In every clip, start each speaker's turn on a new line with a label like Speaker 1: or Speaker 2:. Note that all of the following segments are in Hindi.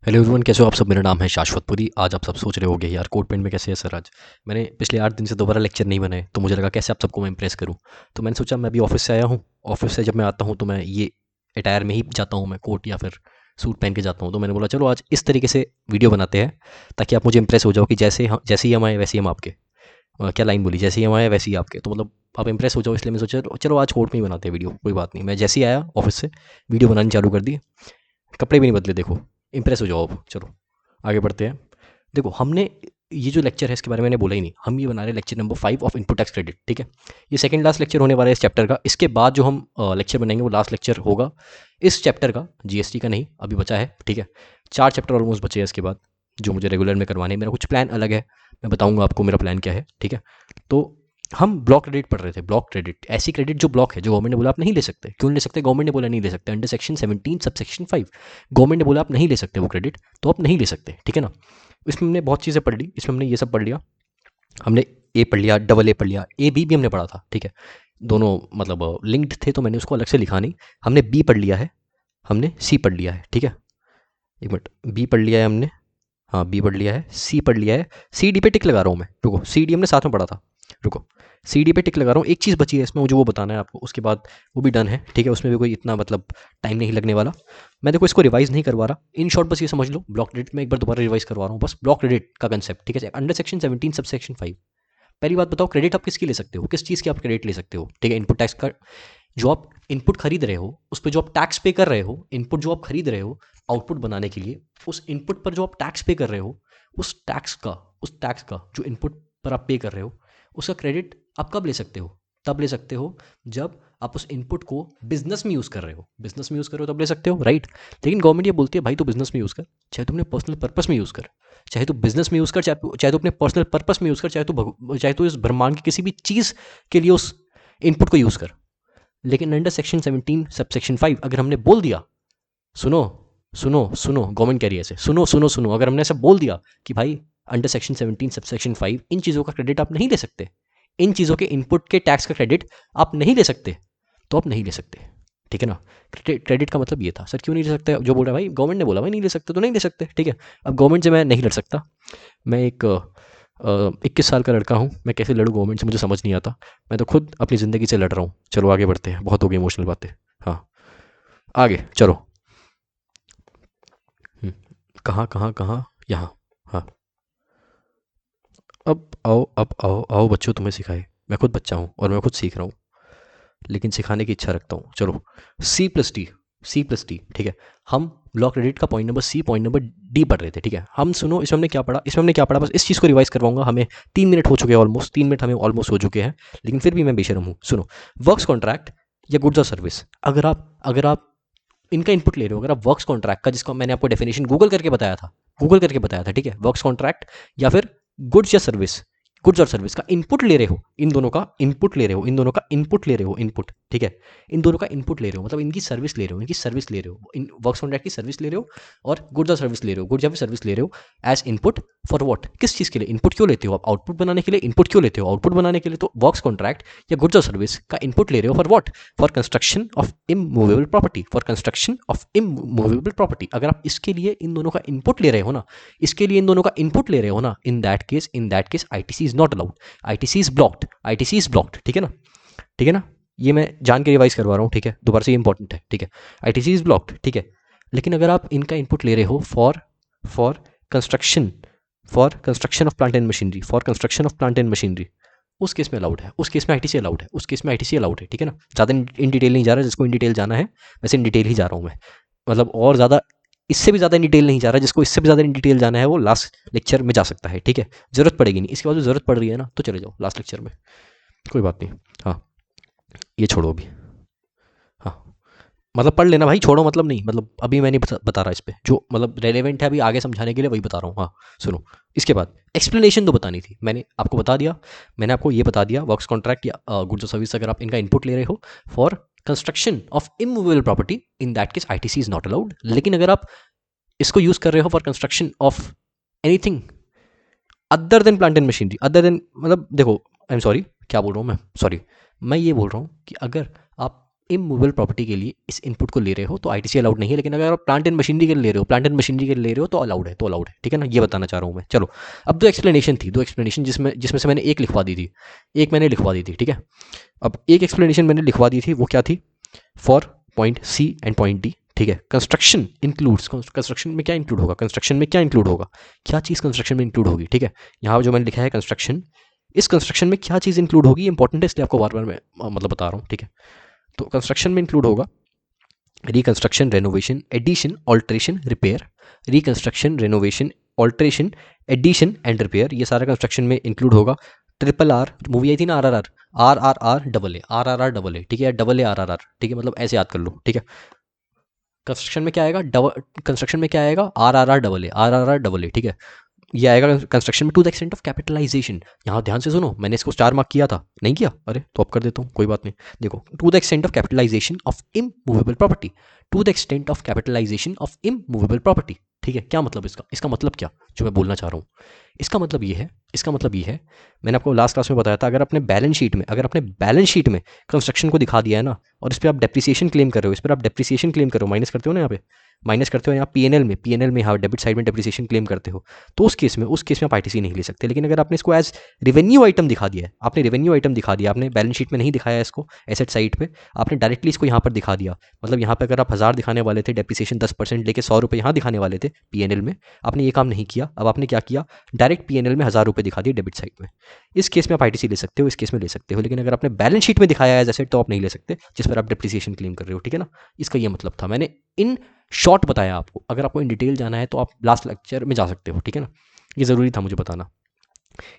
Speaker 1: हेलो एवरीवन, कैसे हो आप सब। मेरा नाम है शाश्वतपुरी। आज आप सब सोच रहे होगे यार कोट पेंट में कैसे है सर। आज मैंने पिछले 8 दिन से दोबारा लेक्चर नहीं बनाए, तो मुझे लगा कैसे आप सबको मैं इंप्रेस करूं। तो मैंने सोचा मैं अभी ऑफिस से आया हूं। ऑफिस से जब मैं आता हूं तो मैं ये अटायर में ही जाता हूं, मैं कोट या फिर सूट पहन के जाता हूं। तो मैंने बोला चलो आज इस तरीके से वीडियो बनाते हैं ताकि आप मुझे इंप्रेस हो जाओ कि जैसे ही हम आए वैसे ही हम आपके। क्या लाइन बोली, जैसे ही हम आए वैसे ही आपके, तो मतलब आप इंप्रेस हो जाओ। इसलिए मैं सोचा चलो आज कोट में ही बनाते हैं वीडियो। कोई बात नहीं, मैं जैसे ही आया ऑफिस से वीडियो बनानी चालू कर दी। कपड़े भी नहीं बदले, देखो इंप्रेस हो जाओ। अब चलो आगे बढ़ते हैं। देखो हमने ये जो लेक्चर है इसके बारे में मैंने बोला ही नहीं। हम ये बना रहे हैं lecture number 5 of input tax credit. ठीक है, ये सेकंड लास्ट लेक्चर होने वाला है इस चैप्टर का। इसके बाद जो हम लेक्चर बनाएंगे वो लास्ट लेक्चर होगा इस चैप्टर का, जीएसटी का नहीं, अभी बचा है। ठीक है, 4 चैप्टर ऑलमोस्ट बचे हैं इसके बाद जो मुझे रेगुलर में करवाने हैं। मेरा कुछ प्लान अलग है, मैं बताऊंगा आपको मेरा प्लान क्या है। ठीक है, तो हम ब्लॉक क्रेडिट पढ़ रहे थे। ब्लॉक क्रेडिट ऐसी क्रेडिट जो ब्लॉक है, जो गवर्नमेंट ने बोला आप नहीं ले सकते। क्यों नहीं ले सकते? गवर्नमेंट ने बोला नहीं ले सकते, under section 17 sub section 5 government ने बोला आप नहीं ले सकते वो क्रेडिट, तो आप नहीं ले सकते। ठीक है ना। इसमें हमने बहुत चीज़ें पढ़ ली, इसमें हमने ये सब पढ़ लिया। हमने ए पढ़ लिया, डबल ए पढ़ लिया, ए बी भी हमने पढ़ा था। ठीक है, दोनों मतलब लिंक्ड थे तो मैंने उसको अलग से लिखा नहीं। हमने बी पढ़ लिया है, हमने सी पढ़ लिया है। ठीक है, एक मिनट, बी पढ़ लिया है हमने, हाँ बी पढ़ लिया है, सी पढ़ लिया है। सी डी पे टिक लगा रहा हूँ मैं, रुको, सी डी हमने साथ में पढ़ा था। रुको, सी डी पे टिक लगा रहा हूँ। एक चीज़ बची है इसमें, मुझे वो बताना है आपको, उसके बाद वो भी डन है। ठीक है, उसमें भी कोई इतना मतलब टाइम नहीं लगने वाला। मैं देखो इसको रिवाइज नहीं करवा रहा, इन शॉर्ट बस ये समझ लो ब्लॉक क्रेडिट में एक बार दोबारा रिवाइज करवा रहा हूँ बस, ब्लॉक क्रेडिट का कंसेप्ट। ठीक है, अंडर सेक्शन 17 सब सेक्शन 5। पहली बात बताओ, क्रेडिट आप किसकी ले सकते हो, किस चीज़ की आप क्रेडिट ले सकते हो? ठीक है, इनपुट टैक्स का जो आप इनपुट खरीद रहे हो उस पर जो आप टैक्स पे कर रहे हो, इनपुट जो आप खरीद रहे हो आउटपुट बनाने के लिए, उस इनपुट पर जो आप टैक्स पे कर रहे हो, उस टैक्स का जो इनपुट पर आप पे कर रहे हो उसका क्रेडिट आप कब ले सकते हो? तब ले सकते हो जब आप उस इनपुट को बिजनेस में यूज़ कर रहे हो। बिजनेस में यूज़ कर रहे हो तब ले सकते हो, राइट। लेकिन गवर्नमेंट ये बोलती है भाई तू बिजनेस में यूज़ कर, चाहे तुमने पर्सनल पर्पस में यूज़ कर, चाहे तू बिजनेस में यूज़ कर, चाहे तू अपने पर्सनल पर्पस में यूज़ कर, चाहे तू इस ब्रह्मांड की किसी भी चीज़ के लिए उस इनपुट को यूज़ कर। लेकिन अंडर सेक्शन 17 सब सेक्शन 5 अगर हमने बोल दिया, सुनो सुनो सुनो, गवर्नमेंट कह रही है ऐसे, सुनो सुनो सुनो, अगर हमने ऐसा बोल दिया कि भाई अंडर सेक्शन 17 सब सेक्शन 5 इन चीज़ों का क्रेडिट आप नहीं ले सकते, इन चीज़ों के इनपुट के टैक्स का क्रेडिट आप नहीं ले सकते, तो आप नहीं ले सकते। ठीक है ना। क्रेडिट का मतलब ये था। सर क्यों नहीं ले सकते? जो बोल रहा है भाई गवर्नमेंट ने बोला भाई नहीं ले सकते तो नहीं ले सकते। ठीक है, अब गवर्नमेंट से मैं नहीं लड़ सकता। मैं एक 21 साल का लड़का हूँ, मैं कैसे लड़ूँ गवर्नमेंट से मुझे समझ नहीं आता। मैं तो खुद अपनी ज़िंदगी से लड़ रहा हूँ। चलो आगे बढ़ते हैं, बहुत हो गई इमोशनल बातें। हाँ आगे चलो। हम्म, कहाँ कहाँ कहाँ, यहाँ। हाँ, अब आओ बच्चों, तुम्हें सिखाए। मैं खुद बच्चा हूँ और मैं खुद सीख रहा हूँ, लेकिन सिखाने की इच्छा रखता हूँ। चलो, C plus T, C plus T. ठीक है, हम ब्लॉक क्रेडिट का point number C, point number D पढ़ रहे थे। ठीक है, हम सुनो इसमें हमने क्या पढ़ा, इसमें हमने क्या पढ़ा, बस इस चीज़ को रिवाइज करवाऊंगा। हमें 3 मिनट हो चुके हैं, ऑलमोस्ट 3 मिनट हमें ऑलमोस्ट हो चुके हैं, लेकिन फिर भी मैं बेशरम हूँ। सुनो, वर्क्स कॉन्ट्रैक्ट या गुड्स और सर्विस, अगर आप इनका इनपुट ले रहे हो, अगर आप वर्क्स कॉन्ट्रैक्ट का, जिसका मैंने आपको डेफिनेशन गूगल करके बताया था। ठीक है, वर्क्स कॉन्ट्रैक्ट या फिर गुड्स या सर्विस, गुड्स और सर्विस का इनपुट ले रहे हो, इन दोनों का इनपुट ले रहे हो, इन दोनों का इनपुट ले रहे हो, इनपुट। ठीक है, इन दोनों का इनपुट ले रहे हो, मतलब इनकी सर्विस ले रहे हो, इनकी सर्विस ले रहे हो, इन वर्क्स कॉन्ट्रैक्ट की सर्विस ले रहे हो और गुड्स और सर्विस ले रहे हो, गुड्स या फिर सर्विस ले रहे हो एज इनपुट फॉर व्हाट, किस चीज़ के लिए इनपुट क्यों लेते हो आप? आउटपुट बनाने के लिए इनपुट क्यों लेते हो? आउटपुट बनाने के लिए। तो वर्क्स कॉन्ट्रैक्ट या गुड्स और सर्विस का इनपुट ले रहे हो for what? For construction of immovable property, for construction of immovable property. अगर आप इसके लिए इन दोनों का इनपुट ले रहे हो ना, इसके लिए इन दोनों का इनपुट ले रहे हो ना, इन that case ITC is not allowed, ITC is blocked, ITC is blocked. ठीक है ना, ठीक है ना। ये मैं जान के रिवाइज करवा रहा हूँ, ठीक है, दोबारा से ये इंपॉर्टेंट है। ठीक है, आईटीसी इज ब्लॉक्ड। ठीक है, लेकिन अगर आप इनका इनपुट ले रहे हो for construction for construction of plant and machinery, for construction of plant and machinery, उस केस में अलाउड है, उस केस में आईटीसी अलाउड है, उस केस में आईटीसी अलाउड है। ठीक है ना, ज़्यादा इन डिटेल नहीं जा रहा, जिसको इन डिटेल जाना है वैसे इन डिटेल ही जा रहा हूँ मैं, मतलब और ज़्यादा इससे भी ज़्यादा इन डिटेल नहीं जा रहा, जिसको इससे भी ज़्यादा इन डिटेल जाना है वो लास्ट लेक्चर में जा सकता है। ठीक है, जरूरत पड़ेगी नहीं, इसके बाद जरूरत पड़ रही है ना तो चले जाओ लास्ट लेक्चर में, कोई बात नहीं। हाँ, ये छोड़ो अभी। हाँ, मतलब पढ़ लेना भाई, छोड़ो मतलब नहीं, मतलब अभी मैं नहीं बता रहा इस पे, जो मतलब रेलेवेंट है अभी आगे समझाने के लिए वही बता रहा हूँ। हाँ सुनो, इसके बाद एक्सप्लेनेशन तो बतानी थी, मैंने आपको बता दिया, मैंने आपको ये बता दिया वर्क्स कॉन्ट्रैक्ट या गुड्स और सर्विस अगर आप इनका इनपुट ले रहे हो for construction of immovable property, in that case ITC is not allowed. लेकिन अगर आप इसको यूज कर रहे हो for construction of anything other than plant and machinery, other than मतलब देखो, आई एम सॉरी क्या बोल रहा हूँ मैं, सॉरी, मैं ये बोल रहा हूँ कि अगर आप इमूवेबल प्रॉपर्टी के लिए इस इनपुट को ले रहे हो तो आईटीसी अलाउड नहीं है, लेकिन अगर आप प्लांट एंड मशीनरी के लिए ले रहे हो, प्लांट एंड मशीनरी के लिए ले रहे हो तो अलाउड है, तो अलाउड है, ठीक है ना, ये बताना चाह रहा हूँ मैं। चलो, अब दो एक्सप्लेनेशन थी, दो एक्सप्लेनेशन जिसमें जिसमें से मैंने एक लिखवा दी थी, एक मैंने लिखवा दी थी, ठीक है। अब एक एक्सप्लेनेशन मैंने लिखवा दी थी, वो क्या थी, for point C and point D, ठीक है। कंस्ट्रक्शन इंक्लूड्स, कंस्ट्रक्शन में क्या इंक्लूड होगा, कंस्ट्रक्शन में क्या इंक्लूड होगा, क्या चीज़ कंस्ट्रक्शन में इंक्लूड होगी, ठीक है। यहाँ जो मैंने लिखा है कंस्ट्रक्शन, इस कंस्ट्रक्शन में क्या चीज़ इंक्लूड होगी, इंपॉर्टेंट है, इसलिए आपको बार बार मैं मतलब बता रहा हूँ, ठीक है। तो कंस्ट्रक्शन में इंक्लूड होगा reconstruction, renovation, addition, alteration, repair. Reconstruction, renovation, alteration, addition and repair, ये सारा कंस्ट्रक्शन में इंक्लूड होगा। ट्रिपल आर मूवी आई थी ना, RRR, RRR double A, RRR double A, ठीक है, डबल ए RRR, ठीक है, मतलब ऐसे याद कर लो, ठीक है। कंस्ट्रक्शन में क्या आएगा, कंस्ट्रक्शन में क्या आएगा, RRR double A, RRR double A, ठीक है। ये आएगा कंस्ट्रक्शन में to the extent of capitalisation. यहाँ ध्यान से सुनो, मैंने इसको स्टार मार्क किया था, नहीं किया, अरे तो अब कर देता हूँ, कोई बात नहीं। देखो, to the extent of capitalisation of immovable property, to the extent of capitalisation of immovable property, ठीक है। क्या मतलब इसका, इसका मतलब क्या, जो मैं बोलना चाह रहा हूँ, इसका मतलब ये है, इसका मतलब ये है, मैंने आपको लास्ट क्लास में बताया था, अगर अपने बैलेंस शीट में, अगर अपने बैलेंस शीट में कंस्ट्रक्शन को दिखा दिया है ना, और इस पर आप डेप्रिसिएशन क्लेम कर रहे हो, इस पर आप डेप्रिसिएशन क्लेम कर रहे हो, माइनस करते हो ना, यहाँ पे माइनस करते हो, यहाँ पीएनएल में हाँ डेबिट साइड में डेप्रिसिएशन क्लेम करते हो, तो उस केस में आप आईटीसी नहीं ले सकते। लेकिन अगर आपने इसको एज रेवेन्यू आइटम दिखा दिया है, आपने रेवेन्यू आइटम दिखा दिया, आपने बैलेंस शीट में नहीं दिखाया इसको एसेट साइड पे, आपने डायरेक्टली इसको यहाँ पर दिखा दिया, मतलब यहाँ पर अगर आप 1000 दिखाने वाले थे, डेप्रिसिएशन 10% लेके 100 रुपये यहाँ दिखाने वाले थे पीएनएल में, आपने ये काम नहीं किया। अब आपने क्या किया, डायरेक्ट पीएनएल में 1000 रुपये दिखा दिए डेबिट साइड में, इस केस में आप आईटीसी ले सकते हो, इस केस में ले सकते हो। लेकिन अगर आपने बैलेंस शीट में दिखाया है एसेट, तो आप नहीं ले सकते, जिस पर आप डेप्रिसिएशन क्लेम कर रहे हो, ठीक है ना। इसका ये मतलब था, मैंने इन शॉर्ट बताया आपको, अगर आपको इन डिटेल जाना है तो आप लास्ट लेक्चर में जा सकते हो, ठीक है ना, ये ज़रूरी था मुझे बताना।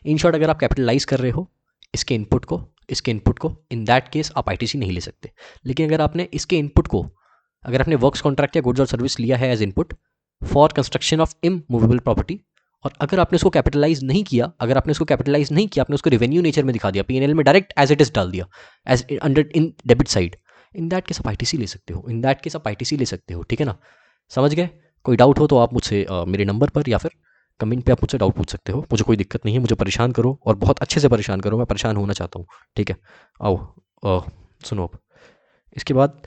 Speaker 1: इन शॉर्ट, अगर आप कैपिटलाइज कर रहे हो इसके इनपुट को, इन दैट केस आप आईटीसी नहीं ले सकते। लेकिन अगर आपने इसके इनपुट को, अगर आपने वर्क्स कॉन्ट्रैक्ट या गुड्स और सर्विस लिया है as input for construction of immovable property, और अगर आपने उसको कैपिटलाइज नहीं किया, अगर आपने उसको कैपिटलाइज नहीं किया, आपने उसको रेवेन्यू नेचर में दिखा दिया, पीएनएल में डायरेक्ट एज इट इज डाल दिया, as under in debit side, in that case आप आईटीसी ले सकते हो, इन दैट केस आप आईटीसी ले सकते हो, ठीक है ना। समझ गए। कोई डाउट हो तो आप मुझसे मेरे नंबर पर या फिर कमेंट पे आप मुझसे डाउट पूछ सकते हो, मुझे कोई दिक्कत नहीं है, मुझे परेशान करो और बहुत अच्छे से परेशान करो, मैं परेशान होना चाहता हूँ, ठीक है। आओ, सुनो अब, इसके बाद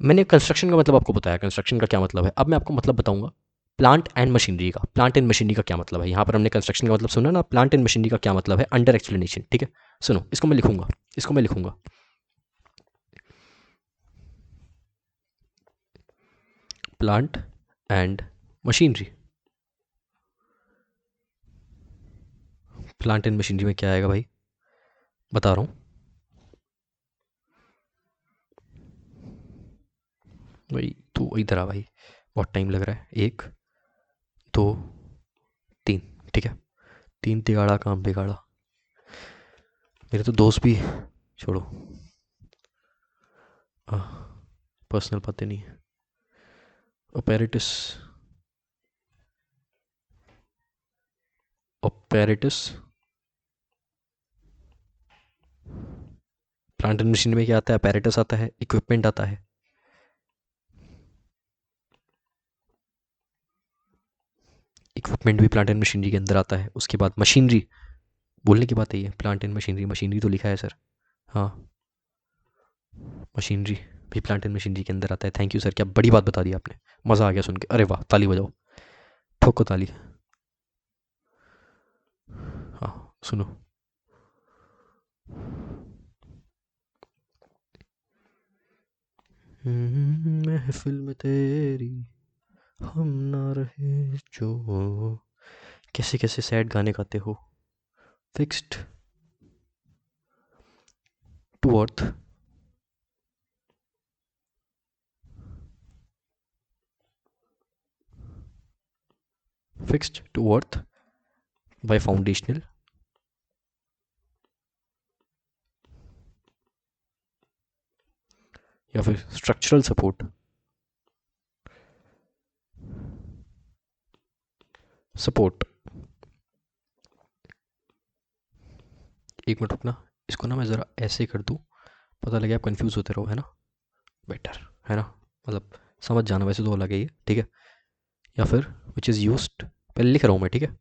Speaker 1: मैंने कंस्ट्रक्शन का मतलब आपको बताया, कंस्ट्रक्शन का क्या मतलब है। अब मैं आपको मतलब बताऊंगा प्लांट एंड मशीनरी का। प्लांट एंड मशीनरी का क्या मतलब है, यहाँ पर हमने कंस्ट्रक्शन का मतलब सुना ना, प्लांट एंड मशीनरी का क्या मतलब है, अंडर एक्सप्लेनेशन, ठीक है। सुनो, इसको मैं लिखूंगा, इसको मैं लिखूंगा, plant and machinery. Plant and machinery में क्या आएगा भाई, बता रहा हूँ भाई, तू इधर आ भाई, बहुत टाइम लग रहा है, 1 2 3, ठीक है। 3 तिगाड़ा काम बिगाड़ा, मेरे तो दोस्त भी, छोड़ो, पर्सनल बातें नहीं, ऑपरेटिस, ऑपरेटिस, प्लांट एंड मशीन में क्या आता है, अपैरेटस आता है, इक्विपमेंट आता है, इक्विपमेंट भी प्लांट एंड मशीनरी के अंदर आता है। उसके बाद मशीनरी, बोलने की बात है ये, प्लांट एंड मशीनरी, मशीनरी तो लिखा है सर, हाँ, मशीनरी भी प्लांट एंड मशीनरी के अंदर आता है। थैंक यू सर, क्या बड़ी बात बता दी आपने, मज़ा आ गया सुन के, अरे वाह, ताली बजाओ, ठोको ताली। हाँ, सुनो, महफिल में तेरी हम ना रहे जो, कैसे कैसे सैड गाने गाते हो। Fixed to earth, fixed to earth by foundational, या फिर स्ट्रक्चरल सपोर्ट, सपोर्ट। एक मिनट रुकना, इसको ना मैं ज़रा ऐसे कर दूँ, पता लगे आप कंफ्यूज होते रहो, है ना, बेटर, है ना, मतलब समझ जाना, वैसे तो अलग है ये, ठीक है। या फिर विच इज़ यूज्ड, पहले लिख रहा हूँ मैं, ठीक है,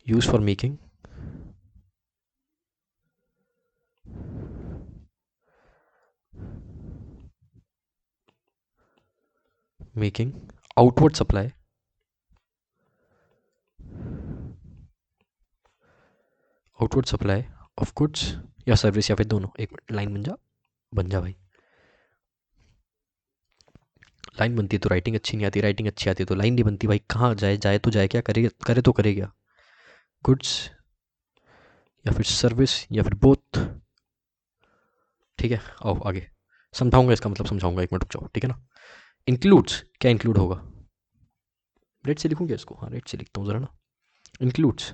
Speaker 1: use for making making outward supply of goods या सर्विस, या फिर दोनों। एक मिनट, लाइन बन जा भाई। लाइन बनती है तो राइटिंग अच्छी नहीं आती, राइटिंग अच्छी आती है तो लाइन नहीं बनती भाई। कहाँ जाए, जाए तो जाए क्या, करे करे तो करे क्या। गुड्स या फिर सर्विस या फिर बोथ। ठीक है, आओ आगे समझाऊंगा, इसका मतलब समझाऊंगा, एक मिनट रुक जाओ, ठीक है ना। इंक्लूड्स, क्या इंक्लूड होगा, रेड से लिखूँ क्या इसको, हाँ रेड से लिखता हूँ ज़रा ना। इंक्लूड्स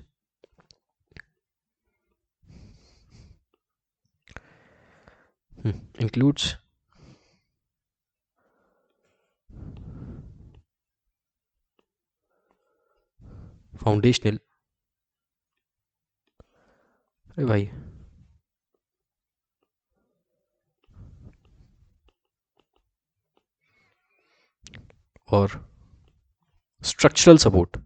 Speaker 1: इंक्लूड्स फाउंडेशनल, अरे भाई और स्ट्रक्चरल सपोर्ट,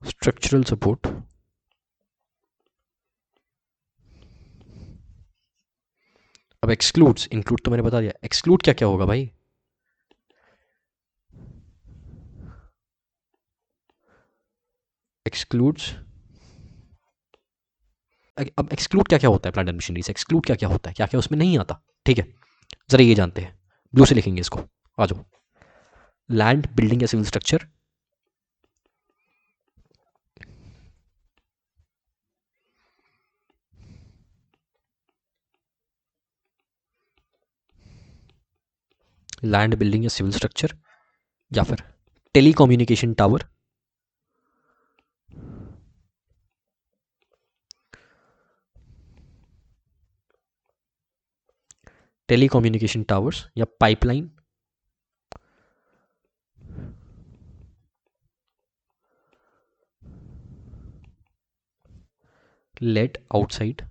Speaker 1: स्ट्रक्चरल सपोर्ट। अब एक्सक्लूड्स, इंक्लूड तो मैंने बता दिया, एक्सक्लूड क्या क्या होगा भाई। एक्सक्लूड्स, अब एक्सक्लूड क्या क्या होता है प्लांट एंड मशीनरी से, एक्सक्लूड क्या क्या होता है, क्या क्या उसमें नहीं आता। ठीक है, जरा ये जानते हैं, ब्लू से लिखेंगे इसको, आ जाओ। लैंड, बिल्डिंग या सिविल स्ट्रक्चर, लैंड, बिल्डिंग या सिविल स्ट्रक्चर, या फिर telecommunication tower, telecommunication towers या pipeline, let outside,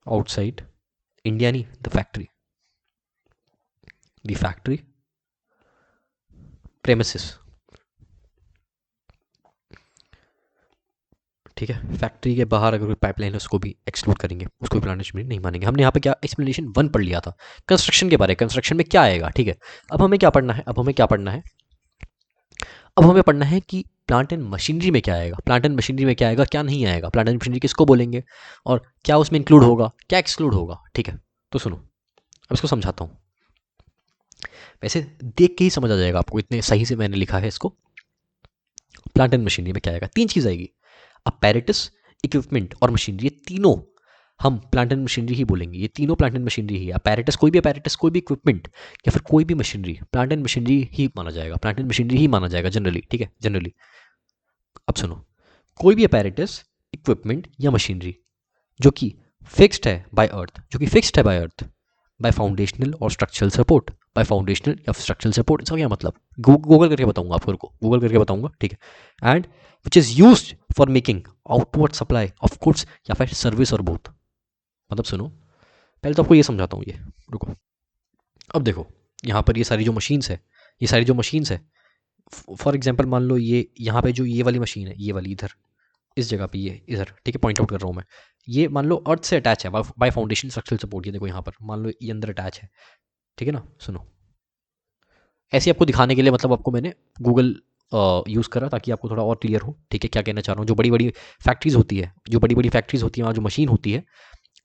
Speaker 1: outside India नहीं, द फैक्ट्री प्रेमिसेस। ठीक है, फैक्ट्री के बाहर अगर कोई पाइपलाइन है उसको भी एक्सक्लूड करेंगे, उसको भी प्लांट मशीनरी नहीं मानेंगे। हमने यहाँ पे क्या एक्सप्लेनेशन 1 पढ़ लिया था कंस्ट्रक्शन के बारे में, कंस्ट्रक्शन में क्या आएगा। ठीक है, अब हमें क्या पढ़ना है, अब हमें पढ़ना है कि प्लांट एंड मशीनरी में क्या आएगा, प्लांट एंड मशीनरी में क्या आएगा, क्या नहीं आएगा, प्लांट एंड मशीनरी किसको बोलेंगे और क्या उसमें इंक्लूड होगा, क्या एक्सक्लूड होगा। ठीक है, तो सुनो, अब इसको समझाता हूँ। वैसे देख के ही समझ आ जाएगा आपको, इतने सही से मैंने लिखा है इसको। प्लांट एंड मशीनरी में क्या आएगा, 3 चीज़ आएगी, अपैरेटस, इक्विपमेंट और मशीनरी। ये तीनों हम प्लांट एंड मशीनरी ही बोलेंगे, ये तीनों plant and machinery he. Apparatus, कोई भी इक्विपमेंट या फिर कोई भी मशीनरी प्लांट एंड मशीनरी ही माना जाएगा, प्लांट एंड मशीनरी ही माना जाएगा जनरली। ठीक है, जनरली। अब सुनो, कोई भी अपैरेटस, इक्विपमेंट या मशीनरी जो कि फिक्स्ड है बाय अर्थ, बाय फाउंडेशनल और स्ट्रक्चरल सपोर्ट, बाय फाउंडेशनल या स्ट्रक्चरल सपोर्ट, इसका क्या मतलब, गूगल करके बताऊंगा आपको, गूगल करके बताऊंगा। ठीक है, and which is used for making outward supply of goods या फिर सर्विस और बोथ। मतलब सुनो, पहले तो आपको ये समझाता हूँ, ये रुको। अब देखो, यहाँ पर ये सारी जो मशीन्स है, फॉर एग्जांपल मान लो ये यहाँ पे जो ये वाली मशीन है, ये वाली इधर इस जगह पे, ये इधर, ठीक है, पॉइंट आउट कर रहा हूँ मैं। ये मान लो अर्थ से अटैच है बाय फाउंडेशन स्ट्रक्चरल सपोर्ट, ये देखो यहाँ पर मान लो ये अंदर अटैच है। ठीक है ना, सुनो, ऐसे आपको दिखाने के लिए मतलब आपको मैंने गूगल यूज़ करा ताकि आपको थोड़ा और क्लियर हो। ठीक है, क्या कहना चाह रहा हूँ, जो बड़ी बड़ी फैक्ट्रीज होती है, वहाँ जो मशीन होती है,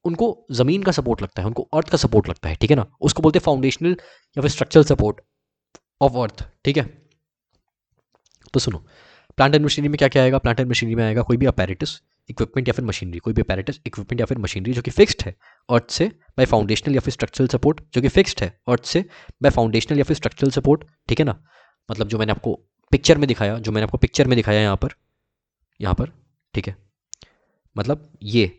Speaker 1: उनको ज़मीन का सपोर्ट लगता है, उनको अर्थ का सपोर्ट लगता है। ठीक है ना, उसको बोलते हैं फाउंडेशनल या फिर स्ट्रक्चरल सपोर्ट ऑफ अर्थ। ठीक है, तो सुनो, प्लांट एंड मशीनरी में क्या क्या आएगा, प्लांट एंड मशीनरी में आएगा कोई भी अपैरेटस, इक्विपमेंट या फिर मशीनरी, कोई भी अपैरेटस, इक्विपमेंट या फिर मशीनरी जो कि फिक्स्ड है अर्थ से बाय फाउंडेशनल या फिर स्ट्रक्चरल सपोर्ट, जो कि फिक्स्ड है अर्थ से बाय फाउंडेशनल या फिर स्ट्रक्चरल सपोर्ट। ठीक है ना, मतलब जो मैंने आपको पिक्चर में दिखाया, यहाँ पर। ठीक है, मतलब ये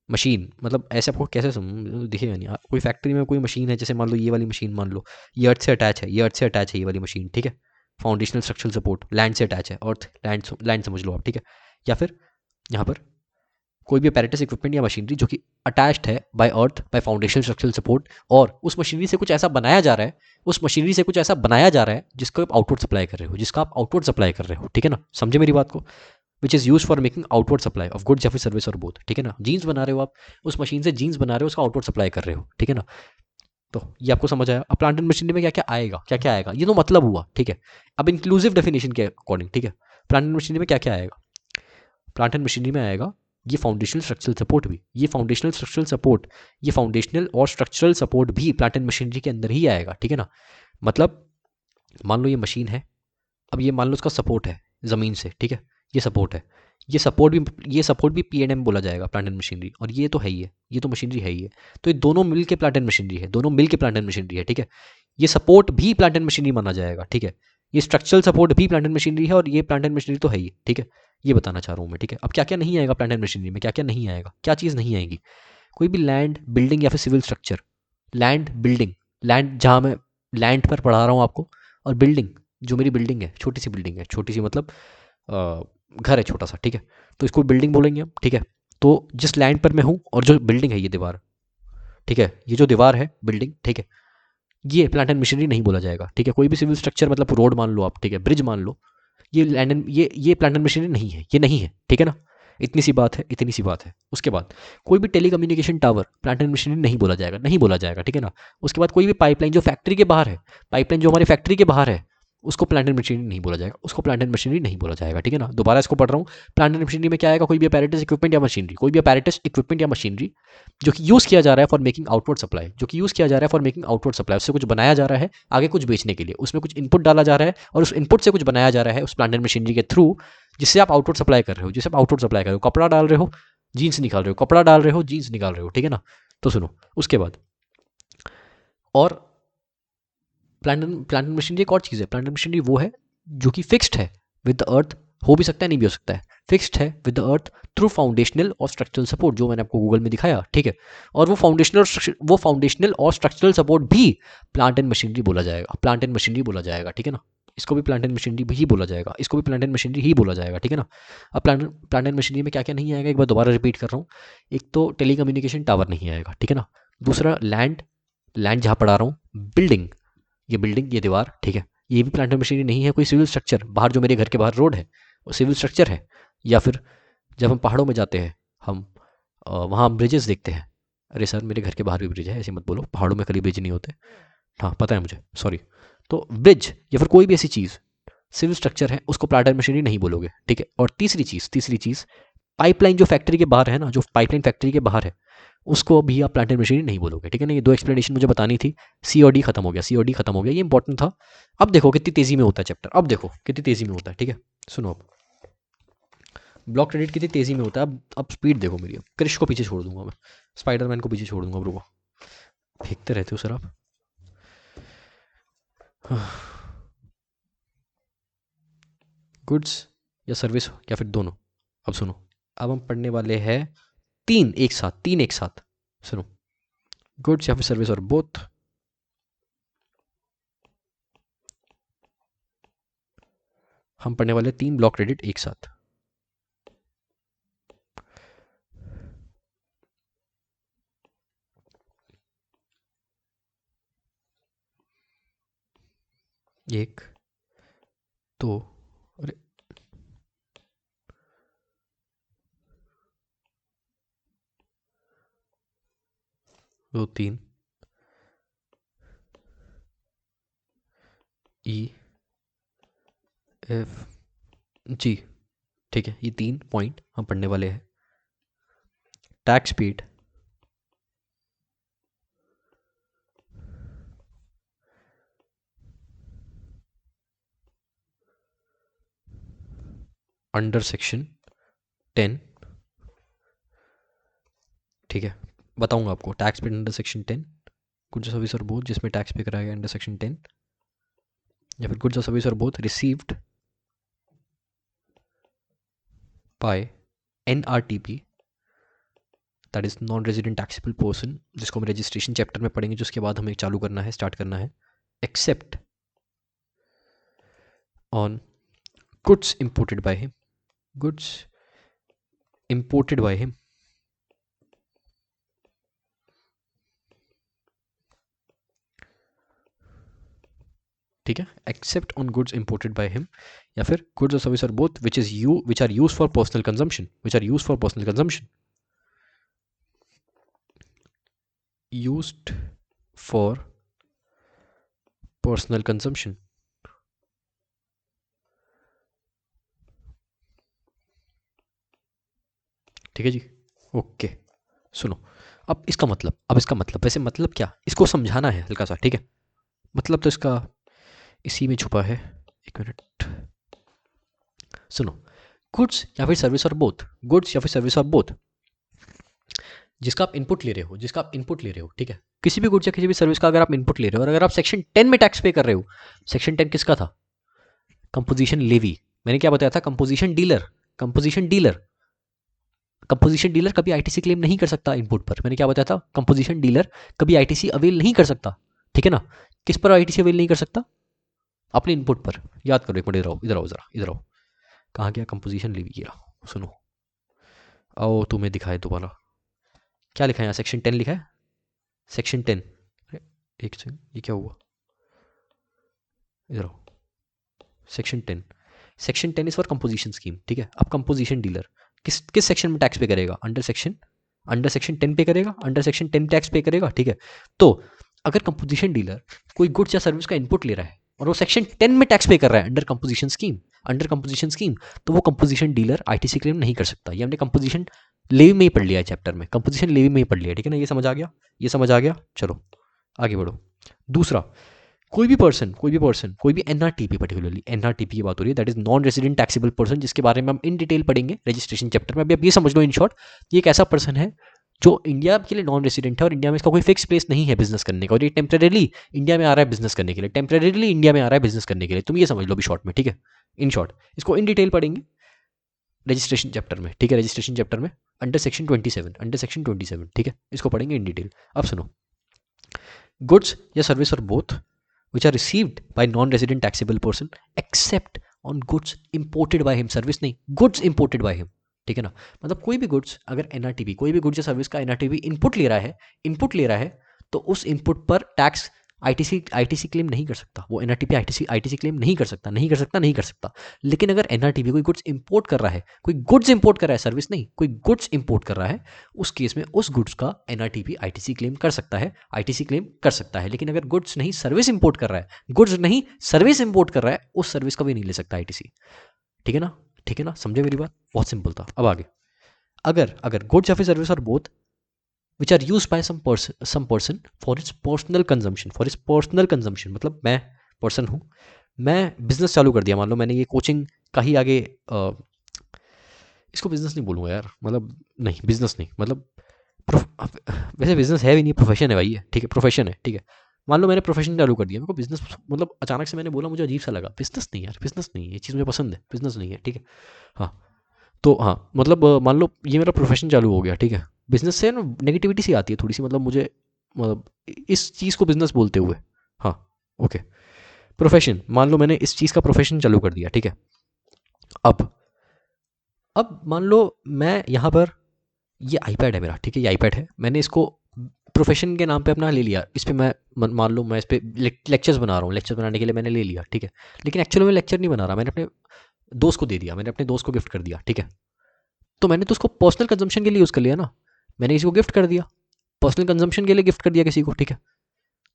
Speaker 1: मशीन, मतलब ऐसे आपको कैसे दिखेगा नहीं, कोई फैक्ट्री में कोई मशीन है, जैसे मान लो ये वाली मशीन, मान लो ये अर्थ से अटैच है, ये वाली मशीन। ठीक है, फाउंडेशनल स्ट्रक्चरल सपोर्ट लैंड से अटैच है, अर्थ लैंड समझ लो आप। ठीक है, या फिर यहाँ पर कोई भी अपैरेटस, इक्विपमेंट या मशीनरी जो कि अटैच्ड है by earth by foundational structural support, और उस मशीनरी से कुछ ऐसा बनाया जा रहा है, जिसको आप आउटवर्ड सप्लाई कर रहे हो, ठीक है ना, समझे मेरी बात को। Which is use for making outward supply of goods या फिर सर्विस और बोथ, ठीक है ना। जीन्स बना रहे हो आप, उस मशीन से जीन्स बना रहे हो, उसका आउटवर्ड सप्लाई कर रहे हो, ठीक है ना। तो ये आपको समझ आया। अब प्लांट एंड मशीनरी में क्या क्या आएगा, क्या क्या आएगा, ये तो मतलब हुआ, ठीक है। अब इंक्लूसिव डेफिनेशन के अकॉर्डिंग, ठीक है, प्लांट एंड मशीनरी में क्या क्या आएगा। प्लांट एंड मशीनरी में आएगा ये फाउंडेशनल स्ट्रक्चरल सपोर्ट भी, ये फाउंडेशनल स्ट्रक्चरल सपोर्ट, ये फाउंडेशनल और स्ट्रक्चरल सपोर्ट भी प्लांट एंड मशीनरी के अंदर ही आएगा, ठीक है ना। मतलब मान लो ये मशीन है, अब ये मान लो उसका सपोर्ट है ज़मीन से, ठीक है, ये सपोर्ट है, ये सपोर्ट भी P&M बोला जाएगा, प्लांट एंड मशीनरी, और ये तो है ही है, ये तो मशीनरी है ही है। तो ये दोनों मिल के प्लांट एंड मशीनरी है, दोनों मिल के प्लांट एंड मशीनरी है, ठीक है। ये सपोर्ट भी प्लांट एंड मशीनरी माना जाएगा, ठीक है। ये स्ट्रक्चरल सपोर्ट भी प्लांट एंड मशीनरी है, और ये प्लांट एंड मशीनरी तो है ही, ठीक है। ये बताना चाह रहा हूँ मैं, ठीक है। अब क्या क्या नहीं आएगा प्लांट एंड मशीनरी में, क्या क्या नहीं आएगा, क्या चीज़ नहीं आएगी। कोई भी लैंड, बिल्डिंग या फिर civil structure. Land, building, land जहाँ मैं लैंड पर पढ़ा रहा हूँ आपको, और बिल्डिंग जो मेरी बिल्डिंग है, छोटी सी बिल्डिंग है, छोटी सी मतलब घर है छोटा सा, ठीक है, तो इसको बिल्डिंग बोलेंगे हम, ठीक है। तो जिस लैंड पर मैं हूँ और जो बिल्डिंग है, ये दीवार, ठीक है, ये जो दीवार है बिल्डिंग, ठीक है, ये प्लांट एंड मशीनरी नहीं बोला जाएगा, ठीक है। कोई भी सिविल स्ट्रक्चर मतलब रोड मान लो आप, ठीक है, ब्रिज मान लो, ये लैंड एंड ये प्लांट एंड मशीनरी नहीं है, ये नहीं है, ठीक है ना। इतनी सी बात है, इतनी सी बात है। उसके बाद कोई भी telecommunication tower plant and machinery नहीं बोला जाएगा, नहीं बोला जाएगा, ठीक है ना। उसके बाद कोई भी पाइपलाइन जो फैक्ट्री के बाहर है, पाइपलाइन जो हमारी फैक्ट्री के बाहर है, उसको प्लांट एंड मशीनरी नहीं बोला जाएगा, उसको प्लांट एंड मशीनरी नहीं बोला जाएगा, ठीक है ना। दोबारा इसको पढ़ रहा हूँ। प्लांट एंड मशीनरी में क्या आएगा, कोई भी अपैरेटस इक्विपमेंट या मशीनरी, कोई भी अपैरेटस इक्विपमेंट या मशीनरी जो कि यूज़ किया जा रहा है फॉर मेकिंग आउटवर्ड सप्लाई, जो कि यूज़ किया जा रहा है फॉर मेकिंग आउटवर्ड सप्लाई, उससे कुछ बनाया जा रहा है आगे कुछ बेचने के लिए, उसमें कुछ इनपुट डाला जा रहा है और उस इनपुट से कुछ बनाया जा रहा है उस प्लांट एंड मशीनरी के थ्रू, जिससे आप आउटपुट सप्लाई कर रहे हो, जिससे आप आउटपुट सप्लाई कर रहे हो। कपड़ा डाल रहे हो, जीन्स निकाल रहे हो, कपड़ा डाल रहे हो, जीन्स निकाल रहे हो, ठीक है ना। तो सुनो, उसके बाद और प्लांट मशीनरी एक और चीज़ है। प्लांट मशीनरी वो है जो कि फिक्स्ड है विद द अर्थ, हो भी सकता है नहीं भी हो सकता है, फिक्स्ड है with the earth through foundational और स्ट्रक्चरल सपोर्ट, जो मैंने आपको गूगल में दिखाया, ठीक है। और वो फाउंडेशनल और स्ट्रक्चरल सपोर्ट भी प्लांट एंड मशीनरी बोला जाएगा, प्लांट एंड मशीनरी बोला जाएगा, ठीक है ना। इसको भी प्लांट एंड मशीनरी ही बोला जाएगा, इसको भी प्लांट एंड मशीनरी ही बोला जाएगा, ठीक है ना। अब प्लांट एंड मशीनरी में क्या क्या नहीं आएगा, एक बार दोबारा रिपीट कर रहा हूँ। एक तो टेलीकम्युनिकेशन टावर नहीं आएगा, ठीक है ना। दूसरा लैंड, लैंड जहाँ पढ़ा रहा हूँ, बिल्डिंग ये दीवार, ठीक है, ये भी प्लांट एंड मशीनरी नहीं है। कोई सिविल स्ट्रक्चर बाहर, जो मेरे घर के बाहर रोड है, वो सिविल स्ट्रक्चर है। या फिर जब हम पहाड़ों में जाते हैं, हम वहाँ ब्रिजेस देखते हैं। अरे सर, मेरे घर के बाहर भी ब्रिज है, ऐसे मत बोलो, पहाड़ों में कभी ब्रिज नहीं होते। हाँ पता है मुझे, सॉरी। तो ब्रिज या फिर कोई भी ऐसी चीज़ सिविल स्ट्रक्चर है, उसको प्लांट एंड मशीनरी नहीं बोलोगे, ठीक है। और तीसरी चीज़ पाइपलाइन जो फैक्ट्री के बाहर है ना, जो पाइपलाइन फैक्ट्री के बाहर है, उसको भी आप प्लांट एंड मशीनरी नहीं बोलोगे, ठीक है ना। ये दो एक्सप्लेनेशन मुझे बतानी थी। सी खत्म हो गया, सी खत्म हो गया, ये इंपॉर्टेंट था। अब देखो कितनी तेजी में होता है चैप्टर, अब देखो कितनी तेजी में होता है, ठीक है। सुनो, अब ब्लॉक क्रेडिट कितनी तेजी में होता है। अब स्पीड देखो मेरी, अब क्रिश को पीछे छोड़ दूंगा मैं, स्पाइडरमैन को पीछे छोड़ दूंगा, अब रुको, फेंकते रहते हो सर आप। गुड्स या सर्विस या फिर दोनों। अब सुनो, अब हम पढ़ने वाले हैं तीन एक साथ सुनो, गुड्स या फिर सर्विस और बोथ। हम पढ़ने वाले 3 ब्लॉक क्रेडिट एक साथ। एक, दो, अरे दो, तीन, ई, एफ, जी, ठीक है। ये 3 पॉइंट हम पढ़ने वाले हैं। टैक्स पेड, अंडर सेक्शन 10, ठीक है। बताऊंगा आपको tax paid under section 10, goods service और बोथ जिसमें टैक्स पे कराया गया अंडर सेक्शन 10, या फिर गुड्स सर्विस और both received by NRTP, that is non resident taxable person, जिसको हम रजिस्ट्रेशन चैप्टर में पढ़ेंगे, जिसके बाद हमें चालू करना है, स्टार्ट करना है। Except on goods imported by him, goods imported by him, ठीक है, except on goods imported by him, या फिर गुड्स और service are both which are use for personal consumption, which are use for personal consumption, used for personal consumption. ठीक है जी, ओके। सुनो, अब इसका मतलब वैसे मतलब क्या, इसको समझाना है हल्का सा, ठीक है। मतलब तो इसका इसी में छुपा है, एक मिनट। सुनो, गुड्स या फिर सर्विस और बोथ, गुड्स या फिर सर्विस और बोथ, जिसका आप इनपुट ले रहे हो, जिसका आप इनपुट ले रहे हो, ठीक है, किसी भी गुड्स या किसी भी सर्विस का अगर आप इनपुट ले रहे हो और अगर आप सेक्शन 10 में टैक्स पे कर रहे हो, सेक्शन 10 किसका था, कंपोजिशन लेवी। मैंने क्या बताया था, composition dealer, composition dealer, composition dealer कभी आईटीसी क्लेम नहीं कर सकता इनपुट पर। मैंने क्या बताया था, कंपोजिशन डीलर कभी आईटीसी अवेल नहीं कर सकता, ठीक है ना। किस पर आईटीसी अवेल नहीं कर सकता, अपने इनपुट पर। याद करो एक मिनट, इधर आओ, इधर आओ जरा, इधर आओ। कहाँ गया कंपोजिशन लेवी, गिरा। सुनो, आओ तुम्हें दिखाए दोबारा, क्या लिखा है यहाँ, सेक्शन 10 लिखा है, सेक्शन 10। एक सेकंड, ये क्या हुआ, इधर आओ, section 10, section 10 is for composition scheme, ठीक है। अब कंपोजिशन डीलर किस किस सेक्शन में टैक्स पे करेगा, अंडर सेक्शन 10 पे करेगा, अंडर सेक्शन 10 टैक्स पे करेगा, ठीक है। तो अगर कंपोजिशन डीलर कोई गुड्स या सर्विस का इनपुट ले रहा है और वो सेक्शन 10 में टैक्स पे कर रहा है under composition scheme, under composition scheme, तो वो कंपोजिशन डीलर आईटीसी क्लेम नहीं कर सकता। ये हमने कंपोजिशन लेवी में ही पढ़ लिया है चैप्टर में, कंपोजिशन लेवी में ही पढ़ लिया, ठीक है ना। ये समझ आ गया, ये समझ आ गया, चलो आगे बढ़ो। दूसरा, कोई भी एनआरटीपी, पर्टिकुलरली एनआरटीपी की बात हो रही है, that is non resident taxable person, जिसके बारे में हम इन डिटेल पढ़ेंगे रजिस्ट्रेशन चैप्टर में। अभी आप ये समझ लो इन शॉर्ट, ये एक ऐसा पर्सन है जो इंडिया के लिए नॉन रेजिडेंट है और इंडिया में इसका कोई फिक्स प्लेस नहीं है बिजनेस करने का, और ये टेम्परेली इंडिया में आ रहा है बिजनेस करने के लिए, टेम्परेली इंडिया में आ रहा है बिजनेस करने के लिए। तुम ये समझ लो अभी शॉर्ट में, ठीक है। इन शॉर्ट इसको इन डिटेल पढ़ेंगे रजिस्ट्रेशन चैप्टर में, ठीक है। रजिस्ट्रेशन चैप्टर में अंडर सेक्शन 27, अंडर सेक्शन 27, ठीक है, इसको पढ़ेंगे इन डिटेल। अब सुनो, गुड्स या सर्विस और both which are received by non-resident taxable person except on goods imported by him, service नहीं, goods imported by him, ठीक है ना। मतलब कोई भी गुड्स, अगर एनआरटीपी कोई भी गुड्स या सर्विस का एनआरटीपी इनपुट ले रहा है तो उस इनपुट पर टैक्स आईटीसी क्लेम नहीं कर सकता, वो एनआरटीपी आईटीसी क्लेम नहीं कर सकता। लेकिन अगर एनआरटीपी कोई गुड्स इंपोर्ट कर रहा है, सर्विस नहीं, कोई गुड्स इंपोर्ट कर रहा है, उस केस में उस गुड्स का एनआरटीपी आईटीसी क्लेम कर सकता है, लेकिन अगर गुड्स नहीं सर्विस इंपोर्ट कर रहा है, उस सर्विस का भी नहीं ले सकता आईटीसी, ठीक है ना, समझे मेरी बात, बहुत सिंपल था। अब आगे, अगर गुड्स या फिर service are both which are used by some person for its personal consumption, मतलब मैं पर्सन हूँ, मैं बिजनेस चालू कर दिया, मान लो मैंने ये कोचिंग का ही आगे इसको बिजनेस नहीं बोलूँगा यार, मतलब नहीं बिजनेस नहीं, मतलब वैसे बिजनेस है भी नहीं, प्रोफेशन है भाई ये, ठीक है, प्रोफेशन है, ठीक है। मान लो मैंने प्रोफेशन चालू कर दिया, मेरे को बिजनेस, मतलब अचानक से मैंने बोला, मुझे अजीब सा लगा, बिजनेस नहीं यार, बिजनेस नहीं है, ये चीज़ मुझे पसंद है, बिजनेस नहीं है, ठीक है। हाँ, तो हाँ, मतलब मान लो ये मेरा प्रोफेशन चालू हो गया, ठीक है। बिजनेस से ना नेगेटिविटी सी आती है थोड़ी सी, मतलब मुझे, मतलब इस चीज़ को बिजनेस बोलते हुए, हाँ ओके। प्रोफेशन, मान लो मैंने इस चीज़ का प्रोफेशन चालू कर दिया, ठीक है। अब मान लो मैं यहाँ पर, ये आईपैड है मेरा, ठीक है, ये आईपैड है, मैंने इसको प्रोफेशन के नाम पे अपना ले लिया, इस पर मैं मान लो मैं इस पर लेक्चर्स बना रहा हूँ, लेक्चर बनाने के लिए मैंने ले लिया, ठीक है। लेकिन एक्चुअली मैं लेक्चर नहीं बना रहा, मैंने अपने दोस्त को दे दिया, मैंने अपने दोस्त को गिफ्ट कर दिया, ठीक है। तो मैंने तो उसको पर्सनल कंजम्पशन के लिए यूज़ कर लिया ना, मैंने किसी को गिफ्ट कर दिया, पर्सनल कंजम्पशन के लिए गिफ्ट कर दिया किसी को, ठीक है।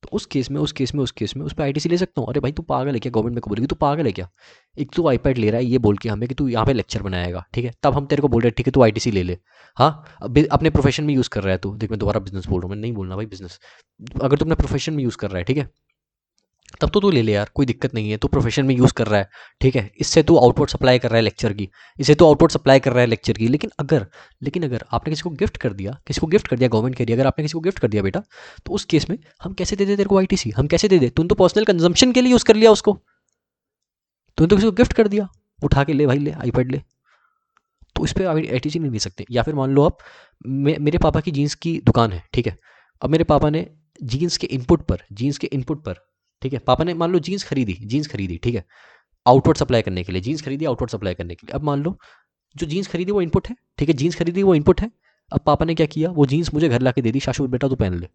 Speaker 1: तो उस केस में उस पर आईटीसी ले सकता हूँ। अरे भाई तू पागल है क्या, गवर्नमेंट मेरे को बोलेगी तू पागल है क्या, एक तू आईपैड ले रहा है ये बोल के हमें कि तू यहाँ पे लेक्चर बनाएगा, ठीक है, तब हम तेरे को बोल रहे हैं ठीक है तू आईटीसी ले ले। हाँ, अपने प्रोफेशन में यूज़ कर रहा है तू, देख मैं दोबारा बिजनेस बोल रहा हूँ, मैं नहीं बोलना भाई बिजनेस, अगर तू अपने प्रोफेशन में यूज़ कर रहा है, ठीक है, तब तो तू ले ले यार, कोई दिक्कत नहीं है, तू प्रोफेशन में यूज़ कर रहा है, ठीक है, इससे तू आउटपुट सप्लाई कर रहा है लेक्चर की, लेकिन अगर आपने किसी को गिफ्ट कर दिया, गवर्नमेंट के लिए अगर आपने किसी को गिफ्ट कर दिया बेटा, तो उस केस में हम कैसे दे दे तेरे को आईटीसी, हम कैसे दे दे, तूने तो पर्सनल कंजम्पशन के लिए यूज़ कर लिया उसको, तूने तो किसी को गिफ्ट कर दिया, उठा के ले भाई, ले आईपैड ले, तो इस पर आईटीसी नहीं दे सकते। या फिर मान लो आप, मेरे पापा की जीन्स की दुकान है, ठीक है, अब मेरे पापा ने जीन्स के इनपुट पर, ठीक है, पापा ने मान लो जीन्स खरीदी, ठीक है, आउटवर्ड सप्लाई करने के लिए जीन्स खरीदी, आउटवर्ड सप्लाई करने के लिए। अब मान लो जो जीन्स खरीदी वो इनपुट है, ठीक है, जीन्स खरीदी वो इनपुट है। अब पापा ने क्या किया, वो जीन्स मुझे घर ला के दे दी, शाशु बेटा तू पहन ले।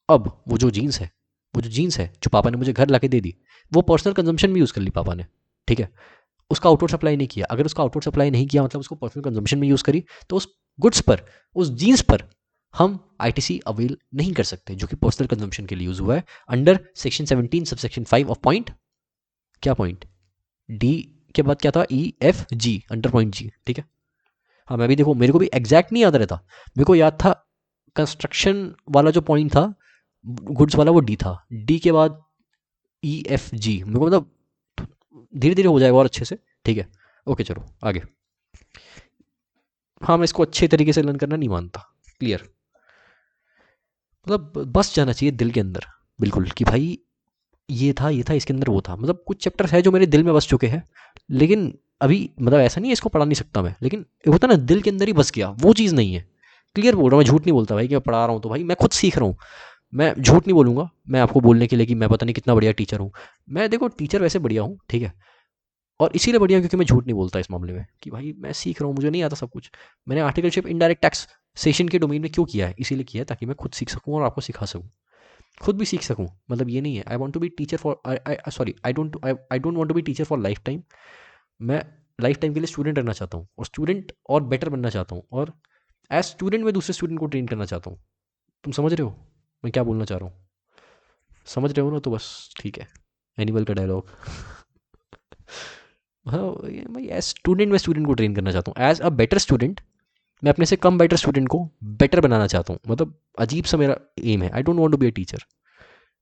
Speaker 1: अब वो जो जीन्स है वो जो जीन्स है जो पापा ने मुझे घर लाके दे दी, वो पर्सनल कंजम्पशन में यूज़ कर ली पापा ने, ठीक है। उसका आउटवर्ड सप्लाई नहीं किया। अगर उसका आउटवर्ड सप्लाई नहीं किया मतलब उसको पर्सनल कंजम्पशन में यूज़ करी, तो उस गुड्स पर, उस जीन्स पर हम आईटीसी अवेल नहीं कर सकते, जो कि पर्सनल कंजम्पशन के लिए यूज़ हुआ है under section 17 subsection 5 of point, क्या पॉइंट डी के बाद क्या था, E F G, under point G, ठीक है। हाँ मैं भी देखो, मेरे को भी एग्जैक्ट नहीं याद रहता, मेरे को याद था कंस्ट्रक्शन वाला जो पॉइंट था गुड्स वाला, वो डी था, डी के बाद ई एफ जी, मेरे को मतलब धीरे धीरे हो जाएगा और अच्छे से, ठीक है। ओके चलो आगे। हाँ मैं इसको अच्छे तरीके से लर्न करना नहीं मानता, क्लियर। मतलब बस जाना चाहिए दिल के अंदर, बिल्कुल, कि भाई ये था इसके अंदर वो था। मतलब कुछ चैप्टर्स है जो मेरे दिल में बस चुके हैं, लेकिन अभी मतलब ऐसा नहीं है इसको पढ़ा नहीं सकता मैं, लेकिन होता ना दिल के अंदर ही बस गया, वो चीज़ नहीं है। क्लियर बोल रहा हूँ, मैं झूठ नहीं बोलता भाई कि मैं पढ़ा रहा हूँ, तो भाई मैं खुद सीख रहा हूँ। मैं झूठ नहीं बोलूँगा मैं आपको बोलने के लिए कि मैं पता नहीं कितना बढ़िया टीचर हूँ। मैं देखो टीचर वैसे बढ़िया हूँ, ठीक है, और इसीलिए बढ़िया क्योंकि मैं झूठ नहीं बोलता इस मामले में, कि भाई मैं सीख रहा हूँ, मुझे नहीं आता सब कुछ। मैंने आर्टिकलशिप इनडायरेक्ट टैक्स सेशन के डोमेन में क्यों किया है, इसीलिए किया है ताकि मैं खुद सीख सकूँ और आपको सिखा सकूँ, खुद भी सीख सकूँ। मतलब ये नहीं है I want to be teacher for, sorry I don't want to be teacher for life time. मैं लाइफ टाइम के लिए स्टूडेंट रहना चाहता हूँ, और स्टूडेंट और बेटर बनना चाहता हूँ, और एज स्टूडेंट मैं दूसरे स्टूडेंट को ट्रेन करना चाहता हूँ। तुम समझ रहे हो मैं क्या बोलना चाह रहा हूँ? समझ रहे हो ना, तो बस ठीक है। एनिमल का डायलॉग। हाँ भाई एज स्टूडेंट मैं स्टूडेंट को ट्रेन करना चाहता हूँ, एज अ बेटर स्टूडेंट मैं अपने से कम बेटर स्टूडेंट को बेटर बनाना चाहता हूँ। मतलब अजीब सा मेरा एम है। I don't want to be a teacher,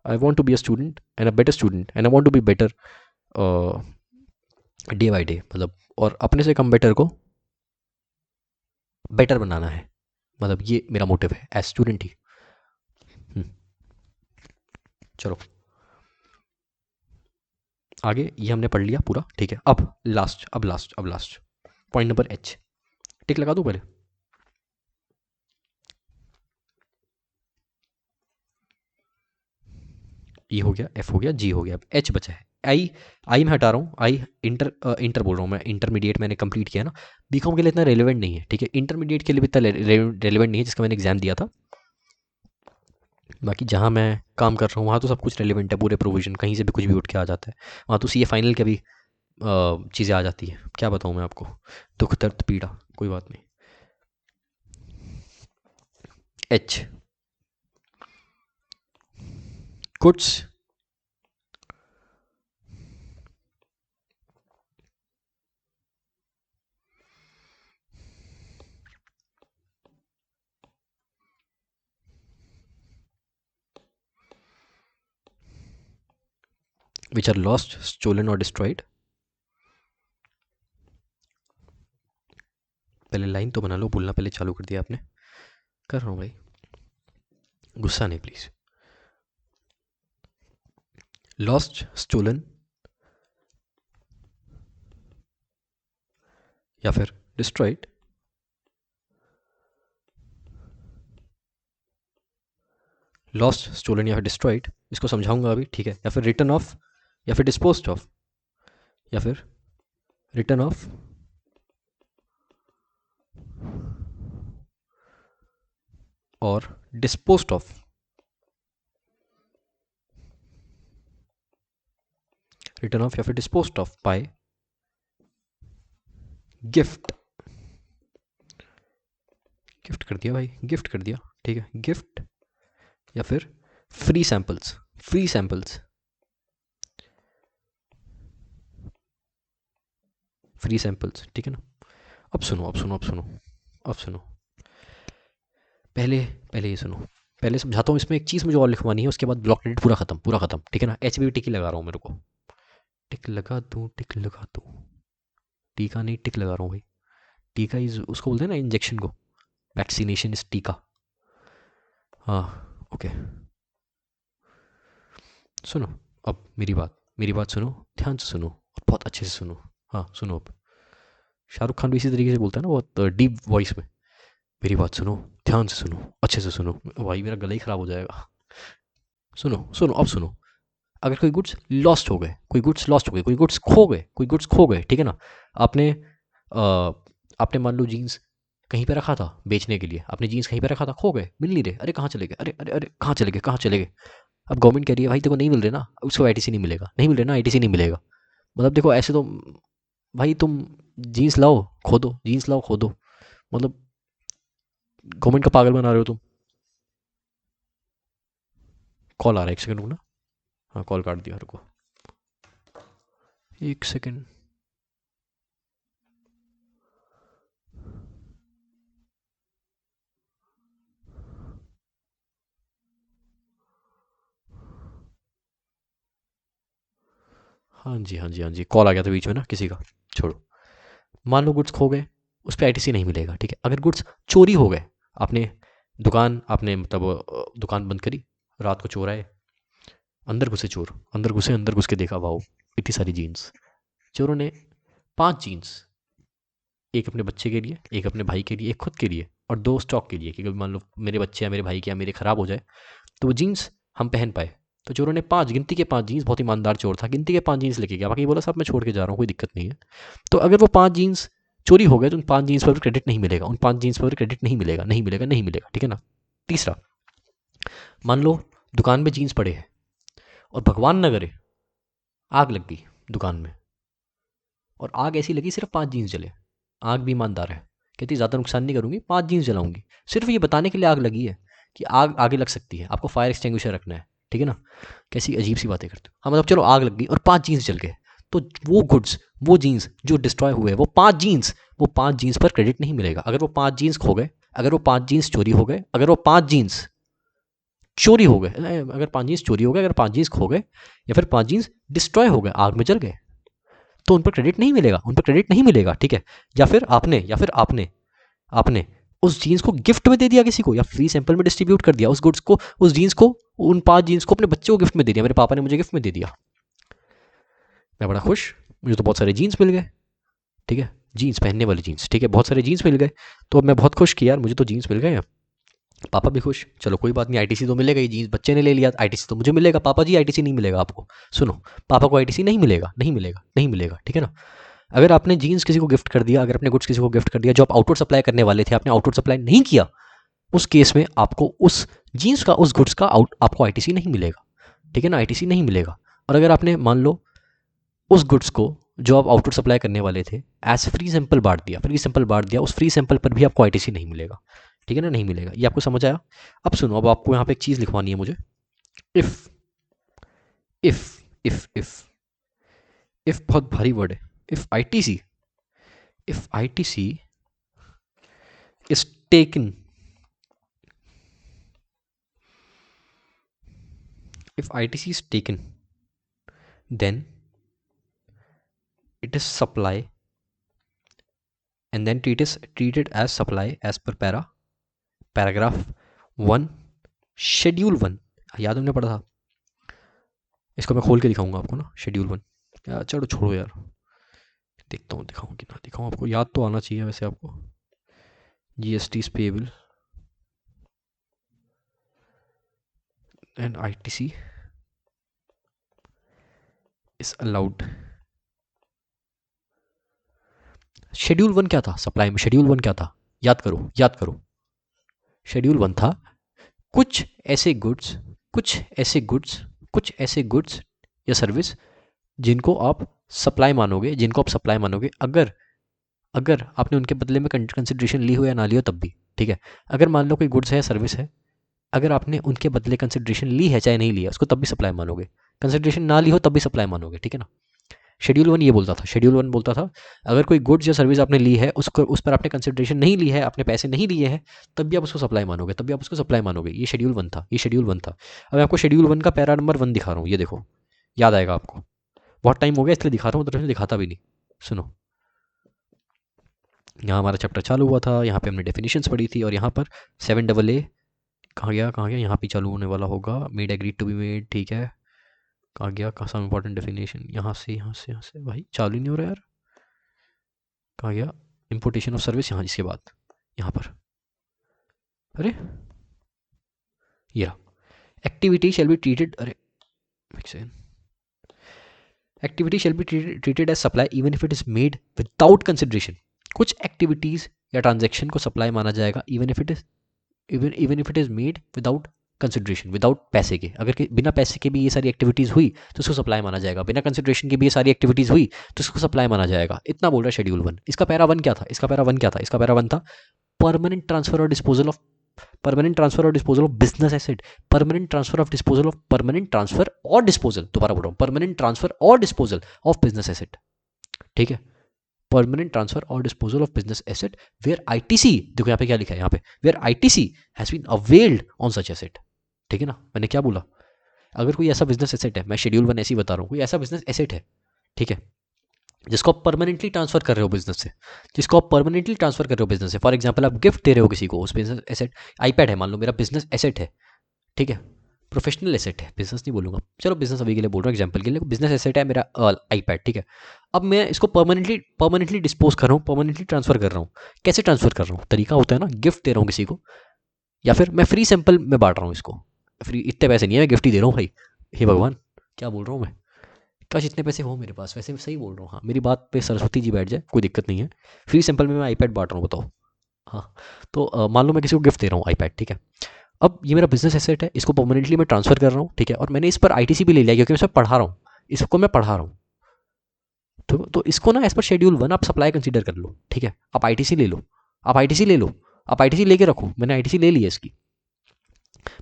Speaker 1: I want to be a student and a better student, and I want to be better day by day. मतलब और अपने से कम बेटर को बेटर बनाना है, मतलब ये मेरा मोटिव है एज स्टूडेंट ही। हम्म, चलो आगे, ये हमने पढ़ लिया पूरा, ठीक है। अब लास्ट पॉइंट नंबर एच, टिक लगा दूं पहले? ई हो गया, एफ हो गया, जी हो गया, अब एच बचा है। आई, आई मैं हटा रहा हूँ, आई इंटर बोल रहा हूँ मैं, इंटरमीडिएट मैंने कंप्लीट किया ना। बीकॉम के लिए इतना रेलिवेंट नहीं है, ठीक है, इंटरमीडिएट के लिए भी इतना रेलिवेंट नहीं है जिसका मैंने एग्जाम दिया था। बाकी जहाँ मैं काम कर रहा हूँ वहाँ तो सब कुछ रेलिवेंट है, पूरे प्रोविजन, कहीं से भी कुछ भी उठ के आ जाता है। वहाँ तो सी ए फाइनल के भी चीज़ें आ जाती है, क्या बताऊँ मैं आपको, दुख दर्द पीड़ा, कोई बात नहीं। H, goods, which are lost, stolen और डिस्ट्रॉयड। पहले लाइन तो बना लो, बोलना पहले चालू कर दिया आपने। कर रहा हूँ भाई, गुस्सा नहीं प्लीज़। लॉस्ट, स्टोलन या फिर डिस्ट्रॉयड, लॉस्ट, स्टोलन या फिर डिस्ट्रॉयड, इसको समझाऊंगा अभी, ठीक है। या फिर रिटर्न ऑफ, या फिर डिस्पोज्ड ऑफ, या फिर रिटर्न ऑफ, और डिस्पोज्ड ऑफ, रिटर्न ऑफ या फिर disposed of by gift, gift कर दिया भाई, गिफ्ट कर दिया, ठीक है, गिफ्ट या फिर free samples, free samples, free samples, ठीक है ना। अब सुनो, अब सुनो, अब सुनो, अब सुनो, पहले पहले ये सुनो, पहले समझाता हूँ। इसमें एक चीज़ मुझे और लिखवानी है, उसके बाद ब्लॉक क्रेडिट पूरा खत्म, पूरा खत्म, ठीक है ना। एच बी टिक ही लगा रहा हूँ मेरे को, टिक लगा दूँ, टिक लगा दूँ, टीका नहीं टिक लगा रहा हूँ भाई। टीका इज उसको बोलते हैं ना इंजेक्शन को, वैक्सीनेशन इज टीका। हाँ ओके, सुनो अब मेरी बात सुनो, ध्यान से सुनो और बहुत अच्छे से सुनो। हाँ सुनो अब, शाहरुख खान भी इसी तरीके से बोलता है ना बहुत डीप वॉइस में। मेरी बात सुनो, ध्यान से सुनो, अच्छे से सुनो, भाई मेरा गला ही खराब हो जाएगा। सुनो सुनो अब सुनो, अगर कोई गुड्स लॉस्ट हो गए, कोई गुड्स लॉस्ट हो गए, कोई गुड्स खो गए, कोई गुड्स खो गए, ठीक है ना। आपने आपने मान लो जीन्स कहीं पे रखा था बेचने के लिए, आपने जीन्स कहीं पे रखा था, खो गए, मिल नहीं रहे, अरे कहाँ चले गए, अरे अरे अरे कहाँ चले गए, कहाँ चले गए। अब गवर्नमेंट कह रही है भाई देखो नहीं मिल रहे ना, उसको आईटीसी नहीं मिलेगा, नहीं मिल रहे ना आईटीसी नहीं मिलेगा। मतलब देखो ऐसे तो भाई तुम जीन्स लाओ खोदो, जीन्स लाओ खोदो, मतलब गवर्नमेंट का पागल बना रहे हो तुम। कॉल आ रहा है, एक सेकंड रुकना। हाँ कॉल काट दिया, रुको एक सेकंड। हाँ जी हाँ जी हाँ जी, कॉल आ गया था बीच में ना किसी का, छोड़ो। मान लो गुड्स खो गए, उस पर आईटीसी नहीं मिलेगा, ठीक है। अगर गुड्स चोरी हो गए, आपने दुकान, आपने मतलब दुकान बंद करी, रात को चोर आए, अंदर घुसे चोर, अंदर घुस के देखा वाओ इतनी सारी जीन्स। चोरों ने 5 जीन्स, एक अपने बच्चे के लिए, एक अपने भाई के लिए, एक खुद के लिए और 2 स्टॉक के लिए, कि कभी मान लो मेरे बच्चे या मेरे भाई के या मेरे ख़राब हो जाए तो वो जीन्स हम पहन पाए। तो चोरों ने 5, गिनती के 5 जीन्स, बहुत ईमानदार चोर था, गिनती के 5 जीन्स लेके गया, बाकी बोला साहब मैं छोड़ के जा रहा हूँ, कोई दिक्कत नहीं है। तो अगर वो 5 जीन्स चोरी हो गए तो उन 5 जीन्स पर क्रेडिट नहीं मिलेगा, उन 5 जीन्स पर क्रेडिट नहीं मिलेगा, नहीं मिलेगा, नहीं मिलेगा, ठीक है ना। तीसरा, मान लो दुकान में जीन्स पड़े हैं और भगवान न करे आग लग गई दुकान में, और आग ऐसी लगी सिर्फ 5 जीन्स जले। आग भी ईमानदार है, कहती ज़्यादा नुकसान नहीं करूँगी, 5 जीन्स जलाऊंगी, सिर्फ ये बताने के लिए आग लगी है कि आग आगे लग सकती है, आपको फायर एक्सटिंग्विशर रखना है, ठीक है ना। कैसी अजीब सी बातें करते हो। हाँ मतलब चलो आग लग गई और 5 जीन्स जल गए, तो वो गुड्स, वो जीन्स जो डिस्ट्रॉय हुए, वो 5 जीन्स पर क्रेडिट नहीं मिलेगा। अगर वो 5 जीन्स खो गए, अगर वो 5 जीन्स चोरी हो गए, अगर वो 5 जीन्स चोरी हो गए, अगर 5 जीन्स चोरी हो गए, अगर 5 जीन्स खो गए, या फिर 5 जीन्स डिस्ट्रॉय हो गए, आग में जल गए, तो उन पर क्रेडिट नहीं मिलेगा, उन पर क्रेडिट नहीं मिलेगा, ठीक है। या फिर आपने आपने उस जीन्स को गिफ्ट में दे दिया किसी को, या फ्री सैंपल में डिस्ट्रीब्यूट कर दिया उस गुड्स को, उस जीन्स को, उन 5 जीन्स को अपने बच्चे को गिफ्ट में दे दिया, मेरे पापा ने मुझे गिफ्ट में दे दिया, मैं बड़ा खुश, मुझे तो बहुत सारे जीन्स मिल गए, ठीक है। जीन्स पहनने वाली जीन्स, ठीक है, बहुत सारे जीन्स मिल गए, तो अब मैं बहुत खुश कि यार मुझे तो जीन्स मिल गए। पापा भी खुश, चलो कोई बात नहीं, आईटीसी तो मिलेगा ही, जीन्स बच्चे ने ले लिया, आईटीसी तो मुझे मिलेगा। पापा जी आईटीसी नहीं मिलेगा आपको, सुनो, पापा को आईटीसी नहीं मिलेगा, नहीं मिलेगा, नहीं मिलेगा, ठीक है ना। अगर आपने जीन्स किसी को गिफ्ट कर दिया, अगर आपने गुड्स किसी को गिफ्ट कर दिया जो आप आउटवर्ड सप्लाई करने वाले थे, आपने आउटवर्ड सप्लाई नहीं किया, उस केस में आपको उस जीन्स का, उस गुड्स का आपको आईटीसी नहीं मिलेगा, ठीक है ना, आईटीसी नहीं मिलेगा। और अगर आपने मान लो उस गुड्स को जो आप आउटवर्ड सप्लाई करने वाले थे एज फ्री सैंपल बांट दिया, उस फ्री सैंपल पर भी आपको आईटीसी नहीं मिलेगा, ठीक है ना, नहीं मिलेगा। ये आपको समझ आया। अब सुनो, अब आपको यहाँ पे एक चीज़ लिखवानी है मुझे। इफ़ इफ़ इफ़ इफ़ बहुत भारी वर्ड है। If ITC is taken, if ITC is taken, then it is supply, and then it is treated as supply as per paragraph 1 schedule 1। याद हमने पढ़ा था, इसको मैं खोल के दिखाऊंगा आपको ना, शेड्यूल 1। यार चलो छोड़ो यार, देखता हूँ दिखाऊँ कि ना दिखाऊँ, आपको याद तो आना चाहिए वैसे आपको। GST is payable and ITC is allowed। Schedule 1 क्या था सप्लाई में, शेड्यूल 1 क्या था, याद करो, याद करो। शेड्यूल 1 था कुछ ऐसे गुड्स, कुछ ऐसे गुड्स या सर्विस जिनको आप सप्लाई मानोगे, अगर अगर आपने उनके बदले में कंसिडरेशन ली हो या ना ली हो तब भी, ठीक है। अगर मान लो कोई गुड्स है या सर्विस है, अगर आपने उनके बदले कंसिडरेशन ली है चाहे नहीं लिया, उसको तब भी सप्लाई मानोगे, कंसिडरेशन ना ली हो तब भी सप्लाई मानोगे, ठीक है ना। शेड्यूल 1 ये बोलता था, शेड्यूल 1 बोलता था अगर कोई गुड्स या सर्विस आपने ली है, उसको उस पर आपने कंसिडरेशन नहीं ली है, आपने पैसे नहीं लिए हैं, तब भी आप उसको सप्लाई मानोगे, ये शेड्यूल 1 था, ये शेड्यूल 1 था। अब मैं आपको शेड्यूल 1 का पैरा नंबर 1 दिखा रहा हूँ, ये देखो, याद आएगा आपको, बहुत टाइम हो गया इसलिए दिखा रहा हूँ, तो दिखाता भी नहीं। सुनो, यहाँ हमारा चैप्टर चालू हुआ था, यहाँ पे हमने डेफिनेशंस पढ़ी थी, और यहाँ पर 7AA कहाँ गया, यहाँ पे चालू होने वाला होगा, made agreed to be made, ठीक है। कहाँ गया, कहाँ सम इंपॉर्टेंट डेफिनेशन, यहाँ से भाई चालू ही नहीं हो रहा यार, कहाँ गया, इम्पोर्टेशन ऑफ सर्विस, यहाँ इसके बाद यहाँ पर, अरे ये रहा, एक्टिविटी शैल बी ट्रीटेड, अरे activity shall be treated as supply even if it is made without consideration. कुछ एक्टिविटीज या ट्रांजेक्शन को सप्लाई माना जाएगा even if it is made without consideration, without पैसे के। अगर बिना पैसे के भी ये सारी एक्टिविटीज़ हुई तो उसको सप्लाई माना जाएगा, बिना कंसिडरेशन के भी ये सारी एक्टिविटीज़ हुई तो उसको सप्लाई माना जाएगा। इतना बोल रहा है शेड्यूल 1। इसका पैरा 1 क्या था? इसका पैरा 1 क्या था? इसका पैरा 1 था परमानेंट ट्रांसफर और disposal of business asset. Permanent transfer of disposal of permanent transfer और डिस्पोजल, दोबारा बोल रहा हूँ, परमानेंट ट्रांसफर और डिस्पोजल ऑफ बिजनेस एसेट। ठीक है, परमानेंट ट्रांसफर और disposal of business asset where ITC, देखो यहाँ पे क्या लिखा है, यहाँ पे where ITC has been availed on such asset. ठीक है ना, मैंने क्या बोला? अगर कोई ऐसा बिजनेस एसेट है, मैं शेड्यूल 1 ऐसे ही बता रहा हूँ, कोई ऐसा बिजनेस एसेट है, ठीक है, जिसको आप परमानेंटली ट्रांसफर कर रहे हो बिजनेस से, जिसको आप परमानेंटली ट्रांसफर कर रहे हो बिजनेस से। फॉर एग्जांपल आप गिफ्ट दे रहे हो किसी को, उस बिजनेस एसेट, आईपैड है मान लो, मेरा बिजनेस एसेट है, ठीक है, प्रोफेशनल एसेट है, बिजनेस नहीं बोलूंगा, चलो बिजनेस अभी के लिए बोल रहा हूँ, एग्जांपल के लिए बिजनेस एसेट है मेरा आईपैड। ठीक है, अब मैं इसको परमानेंटली डिस्पोज कर रहा हूँ, परमानेंटली ट्रांसफर कर रहा हूँ। कैसे ट्रांसफर कर रहा हूँ? तरीका होता है ना, गिफ्ट दे रहा हूँ किसी को, या फिर मैं फ्री सैंपल में बांट रहा हूँ इसको। फ्री, इतने पैसे नहीं है, मैं गिफ्ट ही दे रहा हूँ भाई। हे भगवान, क्या बोल रहा हूँ मैं? काश इतने पैसे हो मेरे पास, वैसे मैं सही बोल रहा हूँ। हाँ, मेरी बात पे सरस्वती जी बैठ जाए, कोई दिक्कत नहीं है। फ्री सैंपल में मैं आईपैड बांट रहा हूँ, बताओ। हाँ, तो मान लो मैं किसी को गिफ्ट दे रहा हूँ आईपैड, ठीक है। अब ये मेरा बिजनेस एसेट है, इसको परमानेंटली मैं ट्रांसफर कर रहा हूँ, ठीक है, और मैंने इस पर आईटीसी भी ले लिया क्योंकि मैं इसमें पढ़ा रहा हूँ, इसको मैं पढ़ा रहा हूँ। तो इसको ना एज पर शेड्यूल 1 आप सप्लाई कंसीडर कर लो, ठीक है। आप आईटीसी ले लो, आप आईटीसी ले लो, आप आईटीसी लेके रखो। मैंने आईटीसी ले ली है इसकी,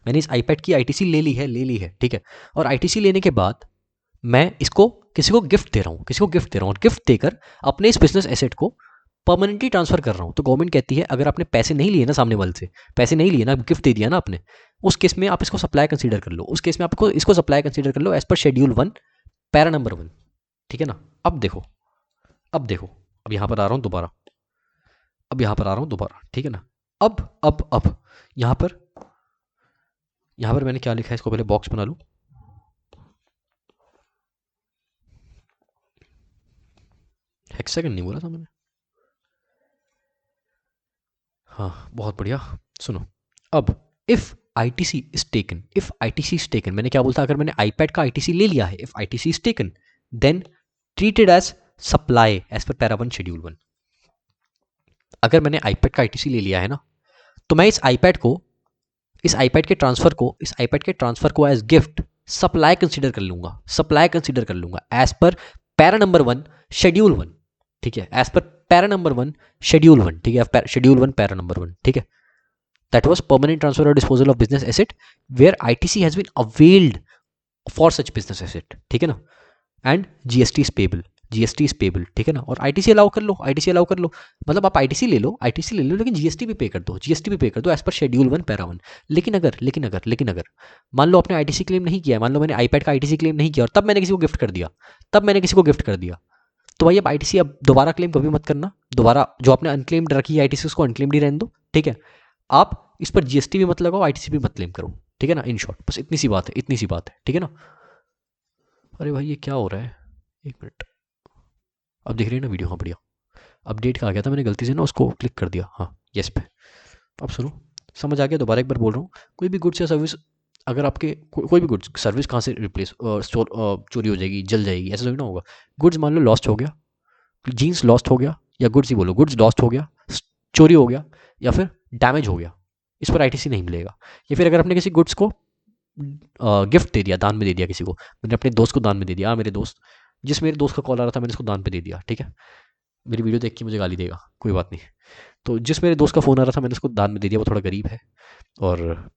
Speaker 1: मैंने इस आईपैड की आईटीसी ले ली है, ठीक है। और आईटीसी लेने के बाद मैं इसको किसी को गिफ्ट दे रहा हूँ, और गिफ्ट देकर अपने इस बिजनेस एसेट को परमानेंटली ट्रांसफर कर रहा हूँ। तो गवर्नमेंट कहती है अगर आपने पैसे नहीं लिए ना, सामने वाले से पैसे नहीं लिए ना, गिफ्ट दे दिया ना आपने, उस केस में आप इसको सप्लाई कंसीडर कर लो, उस केस में आपको इसको सप्लाई कंसीडर कर लो as per schedule 1 para number 1। ठीक है ना। अब देखो, अब यहाँ पर आ रहा हूँ दोबारा, ठीक है ना। अब यहाँ पर मैंने क्या लिखा है, इसको पहले बॉक्स बना लूँ। हेक्सागन नहीं बोला था मैंने? हाँ, बहुत बढ़िया। सुनो, अब इफ आईटीसी इज टेकन, मैंने क्या बोलता? अगर मैंने आईपैड का आईटीसी ले लिया है, if ITC is taken then treated as supply as पर पैरा 1 शेड्यूल 1। अगर मैंने आईपैड का आईटीसी ले लिया है ना, तो मैं इस आईपैड के ट्रांसफर को एज गिफ्ट सप्लाई कंसीडर कर लूंगा as per para number 1 schedule 1। ठीक है, as per para number 1 schedule 1, ठीक है, शेड्यूल 1 पैरा नंबर 1, ठीक है। दैट वाज परमानेंट ट्रांसफर और disposal of business asset where ITC has been availed for such business asset, ठीक है ना। एंड जीएसटी इज पेबल, ठीक है ना। और आईटीसी अलाउ कर लो, मतलब आप आईटीसी ले लो, लेकिन जीएसटी भी पे कर दो एज पर शेड्यूल 1 पैरा 1। लेकिन अगर मान लो आपने आईटीसी क्लेम नहीं किया, मान लो मैंने आईपैड का आईटीसी क्लेम नहीं किया और तब मैंने किसी को गिफ्ट कर दिया, तो भाई अब आईटीसी अब दोबारा क्लेम कभी मत करना। दोबारा जो आपने अनक्लेम्ड रखी है आईटीसी, उसको अनक्लेम्ड ही रहने दो, ठीक है। आप इस पर जीएसटी भी मत लगाओ, आईटीसी भी मत क्लेम करो, ठीक है ना। इन शॉर्ट बस इतनी सी बात है, ठीक है ना। अरे भाई ये क्या हो रहा है, एक मिनट। अब दिख रही है ना वीडियो? हाँ बढ़िया। अपडेट का आ गया था, मैंने गलती से ना उसको क्लिक कर दिया, हाँ यस पे। अब सुनो, समझ आ गया? दोबारा एक बार बोल रहा हूँ, कोई भी गुड्स या सर्विस, अगर आपके कोई भी गुड्स सर्विस कहाँ से रिप्लेस चोरी हो जाएगी, जल जाएगी, ऐसा थोड़ी ना होगा। गुड्स मान लो लॉस्ट हो गया, जीन्स लॉस्ट हो गया, या गुड्स ही बोलो, गुड्स लॉस्ट हो गया, चोरी हो गया, या फिर डैमेज हो गया, इस पर आईटीसी नहीं मिलेगा। या फिर अगर आपने किसी गुड्स को गिफ्ट दे दिया, दान में दे दिया किसी को, मैंने अपने दोस्त को दान में दे दिया, मेरे दोस्त का कॉल आ रहा था, मैंने उसको दान पे दे दिया, ठीक है। मेरी वीडियो देख के मुझे गाली देगा, कोई बात नहीं। तो जिस मेरे दोस्त का फ़ोन आ रहा था, मैंने उसको दान में दे दिया। वो थोड़ा गरीब है और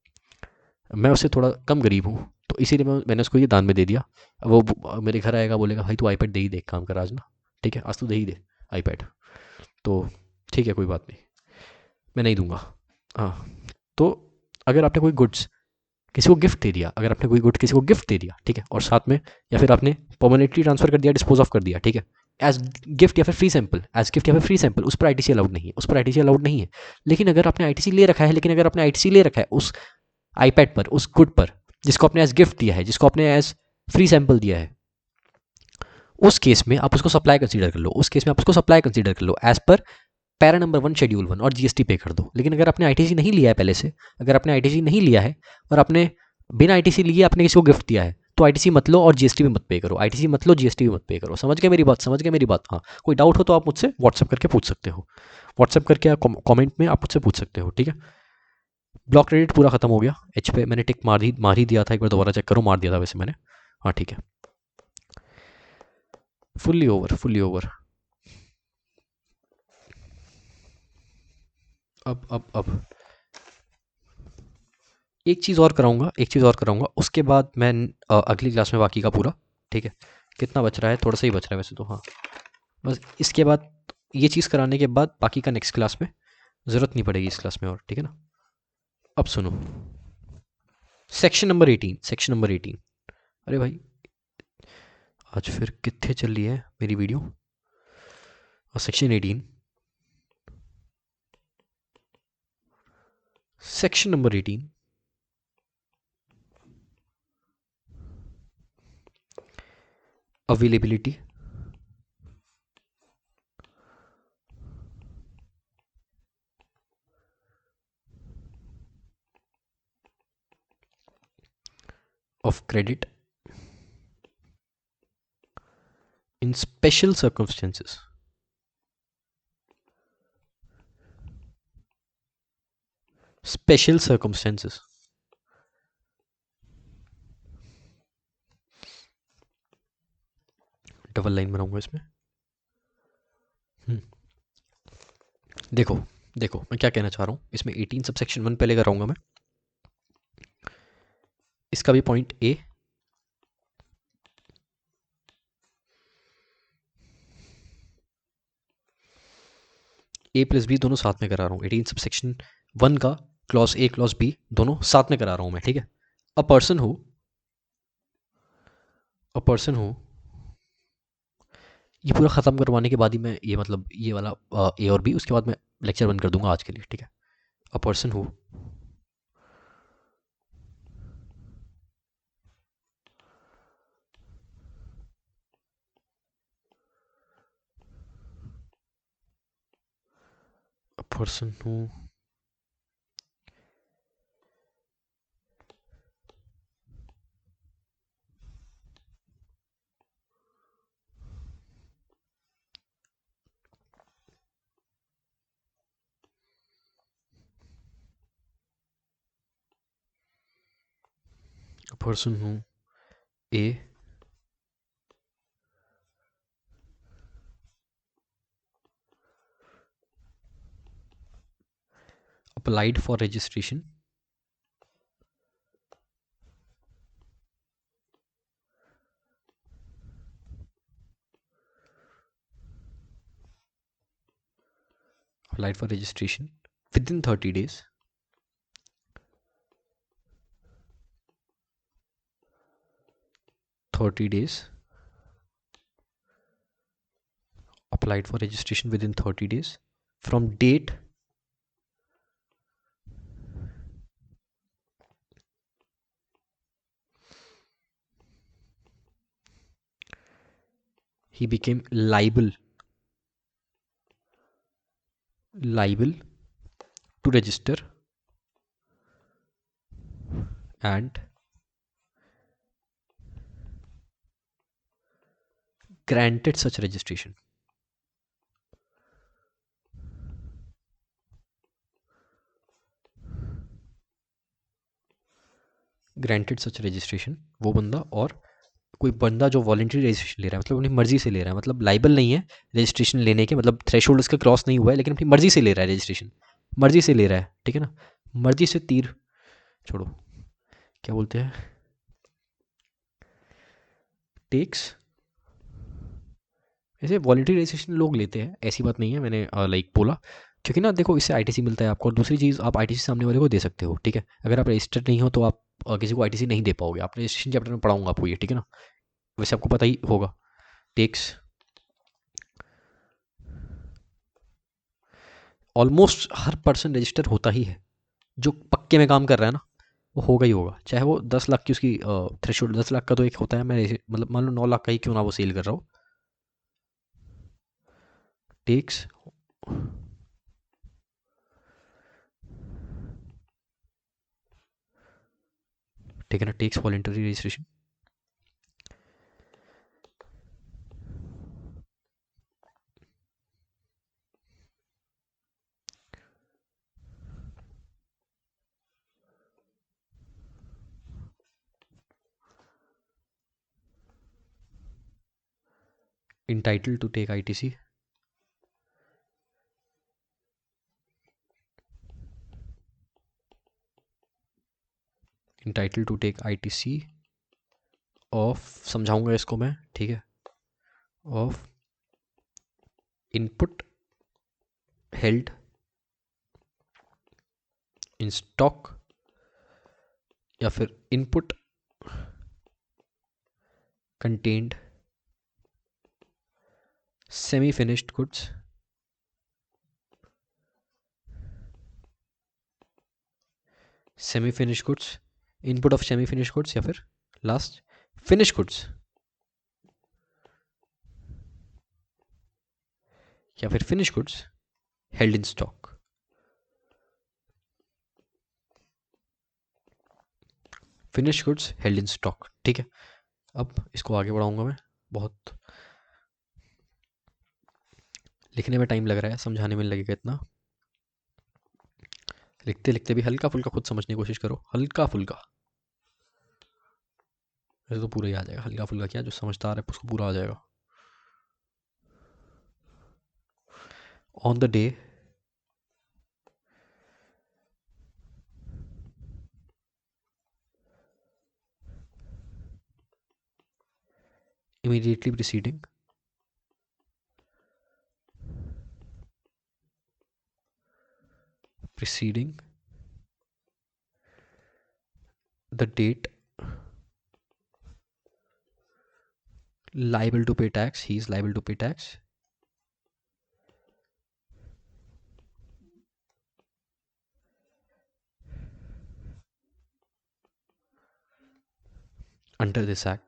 Speaker 1: मैं उससे थोड़ा कम गरीब हूँ, तो इसीलिए मैंने उसको ये दान में दे दिया। अब वो मेरे घर आएगा, बोलेगा भाई तू आईपैड दे ही दे, काम कर आज ना, ठीक है, आज तू दे ही दे आईपैड। तो ठीक है, कोई बात नहीं, मैं नहीं दूंगा। हाँ, तो अगर आपने कोई गुड्स किसी को गिफ्ट दे दिया, ठीक है, और साथ में या फिर आपने परमानेंटली ट्रांसफर कर दिया, डिस्पोज ऑफ कर दिया, ठीक है, एज गिफ्ट या फिर फ्री सैंपल, उस पर आईटीसी अलाउड नहीं है। लेकिन अगर आपने आईटीसी ले रखा है उस आईपैड पर, उस गुड पर, जिसको आपने एज गिफ्ट दिया है, जिसको आपने एज फ्री सैंपल दिया है, उस केस में आप उसको सप्लाई कंसीडर कर लो एज पर पैरा नंबर 1 शेड्यूल 1 और जीएसटी पे कर दो। लेकिन अगर आपने आईटीसी नहीं लिया है पहले से, और आपने बिना आईटीसी लिए आपने किसी को गिफ्ट दिया है, तो आईटीसी मत लो और जीएसटी भी मत पे करो। समझ गए मेरी बात? हाँ, कोई डाउट हो तो आप मुझसे व्हाट्सएप करके पूछ सकते हो, कमेंट में आप मुझसे पूछ सकते हो, ठीक है। ब्लॉक क्रेडिट पूरा खत्म हो गया। एच पे मैंने टिक मार ही दिया था, एक बार दोबारा चेक करो, मार दिया था वैसे मैंने। हाँ ठीक है, फुल्ली ओवर, फुल्ली ओवर। अब एक चीज़ और कराऊंगा, एक चीज़ और कराऊंगा, उसके बाद मैं अगली क्लास में बाकी का पूरा, ठीक है। कितना बच रहा है, थोड़ा सा ही बच रहा है वैसे तो, हाँ। बस इसके बाद ये चीज़ कराने के बाद बाकी का नेक्स्ट क्लास में ज़रूरत नहीं पड़ेगी, इस क्लास में, और ठीक है ना। अब सुनो, सेक्शन नंबर 18, सेक्शन नंबर 18। अरे भाई, आज फिर कितने चल रही है मेरी वीडियो। और section 18, section number 18, availability of credit in special circumstances. Special circumstances, double line बनाऊंगा इसमें। हम्म, देखो देखो मैं क्या कहना चाह रहा हूँ इसमें। 18 सबसेक्शन 1 पहले कराऊंगा मैं, इसका भी पॉइंट ए प्लस बी दोनों साथ में करा रहा हूँ। 18 सबसेक्शन 1 का क्लॉज ए क्लॉज बी दोनों साथ में करा रहा हूँ मैं, ठीक है। अ person who, a person who, ये पूरा ख़त्म करवाने के बाद ही मैं ये मतलब ये वाला ए और बी, उसके बाद मैं लेक्चर बंद कर दूंगा आज के लिए, ठीक है। अ person who, a person who a person who A applied for registration, applied for registration within 30 days, 30 days, applied for registration within 30 days from date he became liable to register and granted such registration. Granted such registration, वो बंदा, और कोई बंदा जो वॉलंटरी रजिस्ट्रेशन ले रहा है, मतलब अपनी मर्जी से ले रहा है, मतलब लाइबल नहीं है रजिस्ट्रेशन लेने के, मतलब थ्रेशोल्ड उसका क्रॉस नहीं हुआ है, लेकिन अपनी मर्जी से ले रहा है रजिस्ट्रेशन, मर्जी से ले रहा है, ठीक है ना। मर्जी से तीर छोड़ो, क्या बोलते हैं, टेक्स। ऐसे वॉलंटरी रजिस्ट्रेशन लोग लेते हैं, ऐसी बात नहीं है, मैंने लाइक बोला क्योंकि ना देखो इससे आईटीसी मिलता है आपको, और दूसरी चीज़ आप आईटीसी सामने वाले को दे सकते हो, ठीक है। अगर आप रजिस्टर्ड नहीं हो तो आप किसी को आईटीसी नहीं दे पाओगे। आप रजिस्ट्रेशन चैप्टर में पढ़ाऊंगा आपको ये, ठीक है ना, वैसे आपको पता ही होगा। टेक्स ऑलमोस्ट हर पर्सन रजिस्टर होता ही है, जो पक्के में काम कर रहा है ना, वो होगा ही होगा, चाहे वो 10 लाख की उसकी थ्रेशोल्ड, 10 लाख का तो एक होता है, मैं मतलब मान लो 9 लाख का ही क्यों ना वो सेल कर रहा हो। टेक्स, ठीक है ना, takes voluntary registration. entitled to take ITC of, समझाऊंगा इसको मैं, ठीक है, of input held in stock या फिर input contained semi finished goods input of semi finished goods या फिर लास्ट फिनिश गुड्स या फिर finish goods held in stock. Finish goods held in stock, ठीक है। अब इसको आगे बढ़ाऊंगा मैं, बहुत लिखने में टाइम लग रहा है, समझाने में लगेगा इतना, लिखते लिखते भी हल्का फुल्का खुद समझने की कोशिश करो, हल्का फुल्का, ऐसे तो पूरा ही आ जाएगा, हल्का फुल्का क्या, जो समझदार है उसको पूरा आ जाएगा। On the day immediately preceding the date liable to pay tax, he is liable to pay tax under this act,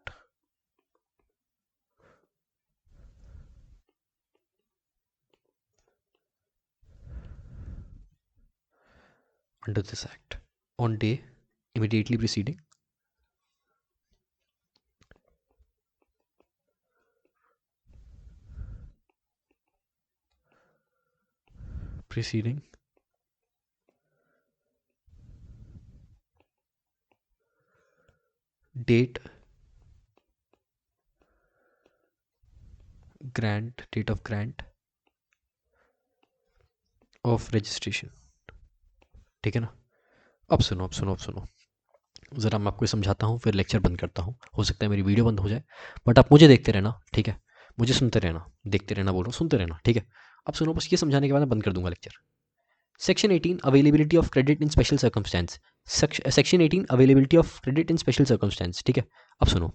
Speaker 1: on day immediately preceding date of grant of registration, ठीक है ना। अब सुनो ज़रा मैं आपको समझाता हूँ, फिर लेक्चर बंद करता हूँ। हो सकता है मेरी वीडियो बंद हो जाए, बट आप मुझे देखते रहना, ठीक है, मुझे सुनते रहना, देखते रहना बोल रहा हूँ, सुनते रहना, ठीक है। अब सुनो, बस ये समझाने के बाद मैं बंद कर दूंगा lecture. Section 18 availability of credit in special circumstance, section 18 availability of credit in special circumstance, ठीक है। अब सुनो,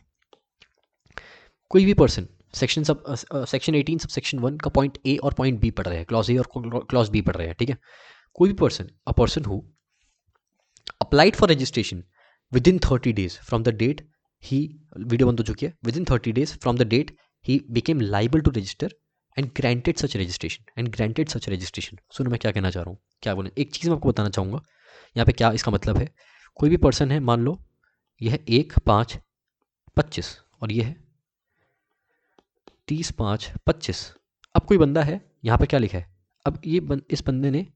Speaker 1: कोई भी पर्सन सेक्शन 18 सब सेक्शन 1 का पॉइंट ए और पॉइंट बी पढ़ रहे हैं, क्लॉज ए और क्लॉज बी पढ़ रहे हैं, ठीक है। कोई भी person who applied for registration within 30 days from the date he, video बंद हो चुकी है, within 30 days from the date he became liable to register and granted such registration. सुनो मैं क्या कहना चाह रहा हूँ, क्या बोले, एक चीज़ मैं आपको बताना चाहूँगा यहाँ पे क्या इसका मतलब है। कोई भी पर्सन है, मान लो यह है 1/5/25 और ये है 30/5/25। अब कोई बंदा है, यहाँ पर क्या लिखा है, अब इस बंदे ने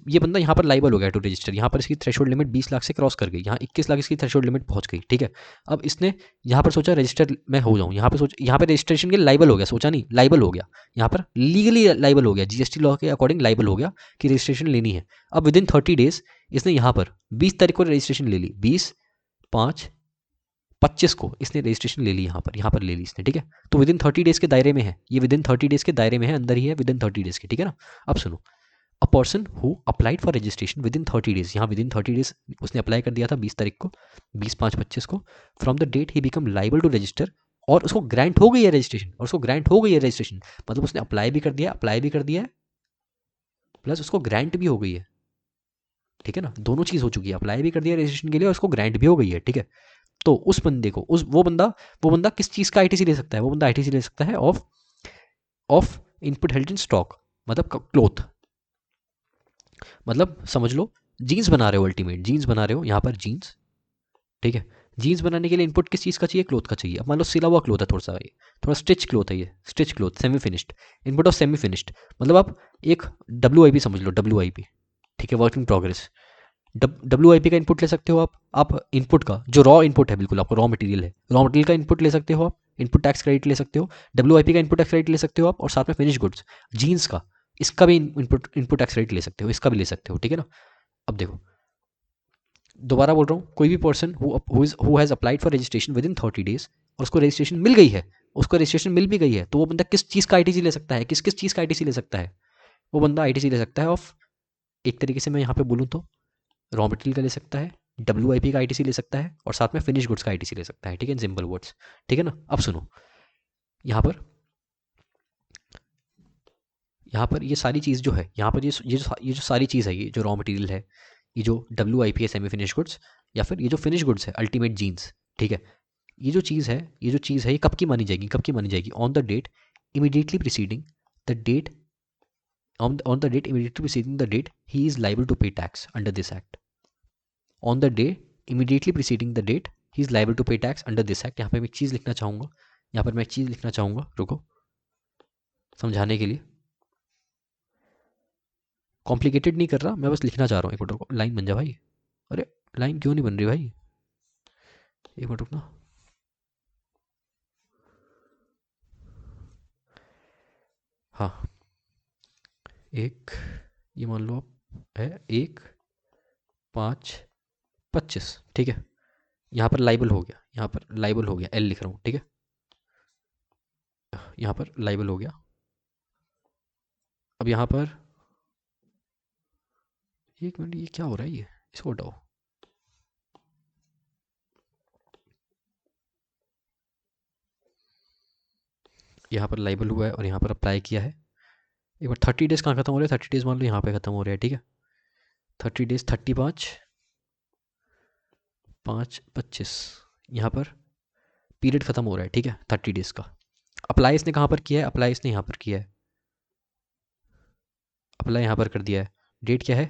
Speaker 1: ये बंदा यहाँ पर लाइबल हो गया टू रजिस्टर, यहाँ पर इसकी थ्रेशोल्ड लिमिट 20 लाख से क्रॉस कर गई, यहाँ 21 लाख इसकी थ्रेशोल्ड लिमिट पहुँच गई, ठीक है। अब इसने यहाँ पर सोचा रजिस्टर मैं हो जाऊँ, यहाँ पर रजिस्ट्रेशन के लाइबल हो गया, सोचा नहीं, लाइबल हो गया, यहाँ पर लीगली लाइबल हो गया, जीएसटी लॉ के अकॉर्डिंग लाइबल हो गया कि रजिस्ट्रेशन लेनी है। अब विद इन 30 days इसने यहाँ पर 20 तारीख को रजिस्ट्रेशन ले ली, 20/5/25 को इसने रजिस्ट्रेशन ले ली, यहाँ पर ले ली इसने, ठीक है। तो विद इन 30 days के दायरे में है, ये विद इन 30 days के दायरे में है, अंदर ही है, विद इन 30 days के, ठीक है ना। अब सुनो, a person who applied for registration within 30 days, यहाँ विद इन 30 days उसने अप्लाई कर दिया था 20 तारीख को, 20/5/25 को, from the date he become liable to register, और उसको ग्रांट हो गई है रजिस्ट्रेशन, मतलब उसने अप्लाई भी कर दिया है प्लस उसको ग्रांट भी हो गई है, ठीक है ना। दोनों चीज़ हो चुकी है, अप्लाई भी कर दिया रजिस्ट्रेशन के लिए और उसको ग्रांट भी हो गई है, ठीक है। तो उस बंदे को वो बंदा किस चीज़ का आईटीसी ले सकता है, वो बंदा आईटीसी ले सकता है of input held in stock, मतलब क्लोथ, मतलब समझ लो जीन्स बना रहे हो, अल्टीमेट जीन्स बना रहे हो, यहाँ पर जीन्स, ठीक है। जीन्स बनाने के लिए इनपुट किस चीज़ का चाहिए, क्लोथ का चाहिए। अब मान लो सिला हुआ क्लोथ है, थोड़ा स्टिच क्लोथ है, ये stitch cloth semi finished, input of semi finished, मतलब आप एक WIP समझ लो, WIP, ठीक है, वर्क इन प्रोग्रेस। WIP का इनपुट ले सकते हो आप इनपुट का जो रॉ इनपुट है, बिल्कुल आपको रॉ मटेरियल का इनपुट ले सकते हो आप, इनपुट टैक्स क्रेडिट ले सकते हो, WIP का इनपुट टैक्स क्रेडिट ले सकते हो आप, और साथ में फिनिश गुड्स जीन्स का, इसका भी इनपुट टैक्स क्रेडिट ले सकते हो, इसका भी ले सकते हो, ठीक है ना। अब देखो, दोबारा बोल रहा हूँ, कोई भी person who has applied for registration within 30 days और उसको रजिस्ट्रेशन मिल गई है, उसको रजिस्ट्रेशन मिल भी गई है, तो वो बंदा किस चीज़ का ITC ले सकता है, किस किस चीज़ का ITC ले सकता है? वो बंदा ITC ले सकता है ऑफ, एक तरीके से मैं यहाँ पे बोलूँ तो रॉ मटेरियल का ले सकता है, WIP का ITC ले सकता है, और साथ में फिनिश गुड्स का ITC ले सकता है, ठीक है, इन सिंपल वर्ड्स, ठीक है ना। अब सुनो, यहाँ पर ये सारी चीज़ जो है, यहाँ पर ये जो सारी चीज़ है, ये जो रॉ मटेरियल है, ये जो WIP है सेमी फिनिश गुड्स, या फिर ये जो फिनिश गुड्स है अल्टीमेट जीन्स, ठीक है, ये जो चीज़ है, ये कब की मानी जाएगी, कब की मानी जाएगी? On the date immediately preceding the date, on the date immediately preceding the date he is liable to pay tax under this act. On the day immediately preceding the date he is liable to pay tax under this act. यहाँ पे मैं एक चीज़ लिखना चाहूँगा, रुको, समझाने के लिए, कॉम्प्लिकेटेड नहीं कर रहा, मैं बस लिखना चाह रहा हूँ। एक मिनट रुको, लाइन बन जा भाई। अरे लाइन क्यों नहीं बन रही भाई, एक मिनट रुकना। हाँ, एक, ये मान लो आप है 1/5/25, ठीक है, यहाँ पर लाइबल हो गया, L लिख रहा हूँ, ठीक है, यहाँ पर लाइबल हो गया। अब यहाँ पर एक मिनट, ये क्या हो रहा है, ये इसको हटाओ। यहाँ पर लाइबल हुआ है और यहाँ पर अप्लाई किया है। एक बार 30 डेज कहाँ खत्म हो रहे हैं, 30 डेज मान लो यहाँ पे खत्म हो रहे हैं, ठीक है, 30 डेज, 35/5/25 यहाँ पर पीरियड खत्म हो रहा है, ठीक है, 30 डेज का। अप्लाई इसने कहाँ पर किया है, अप्लाई इसने यहाँ पर किया है, अप्लाई यहाँ पर कर दिया है। डेट क्या है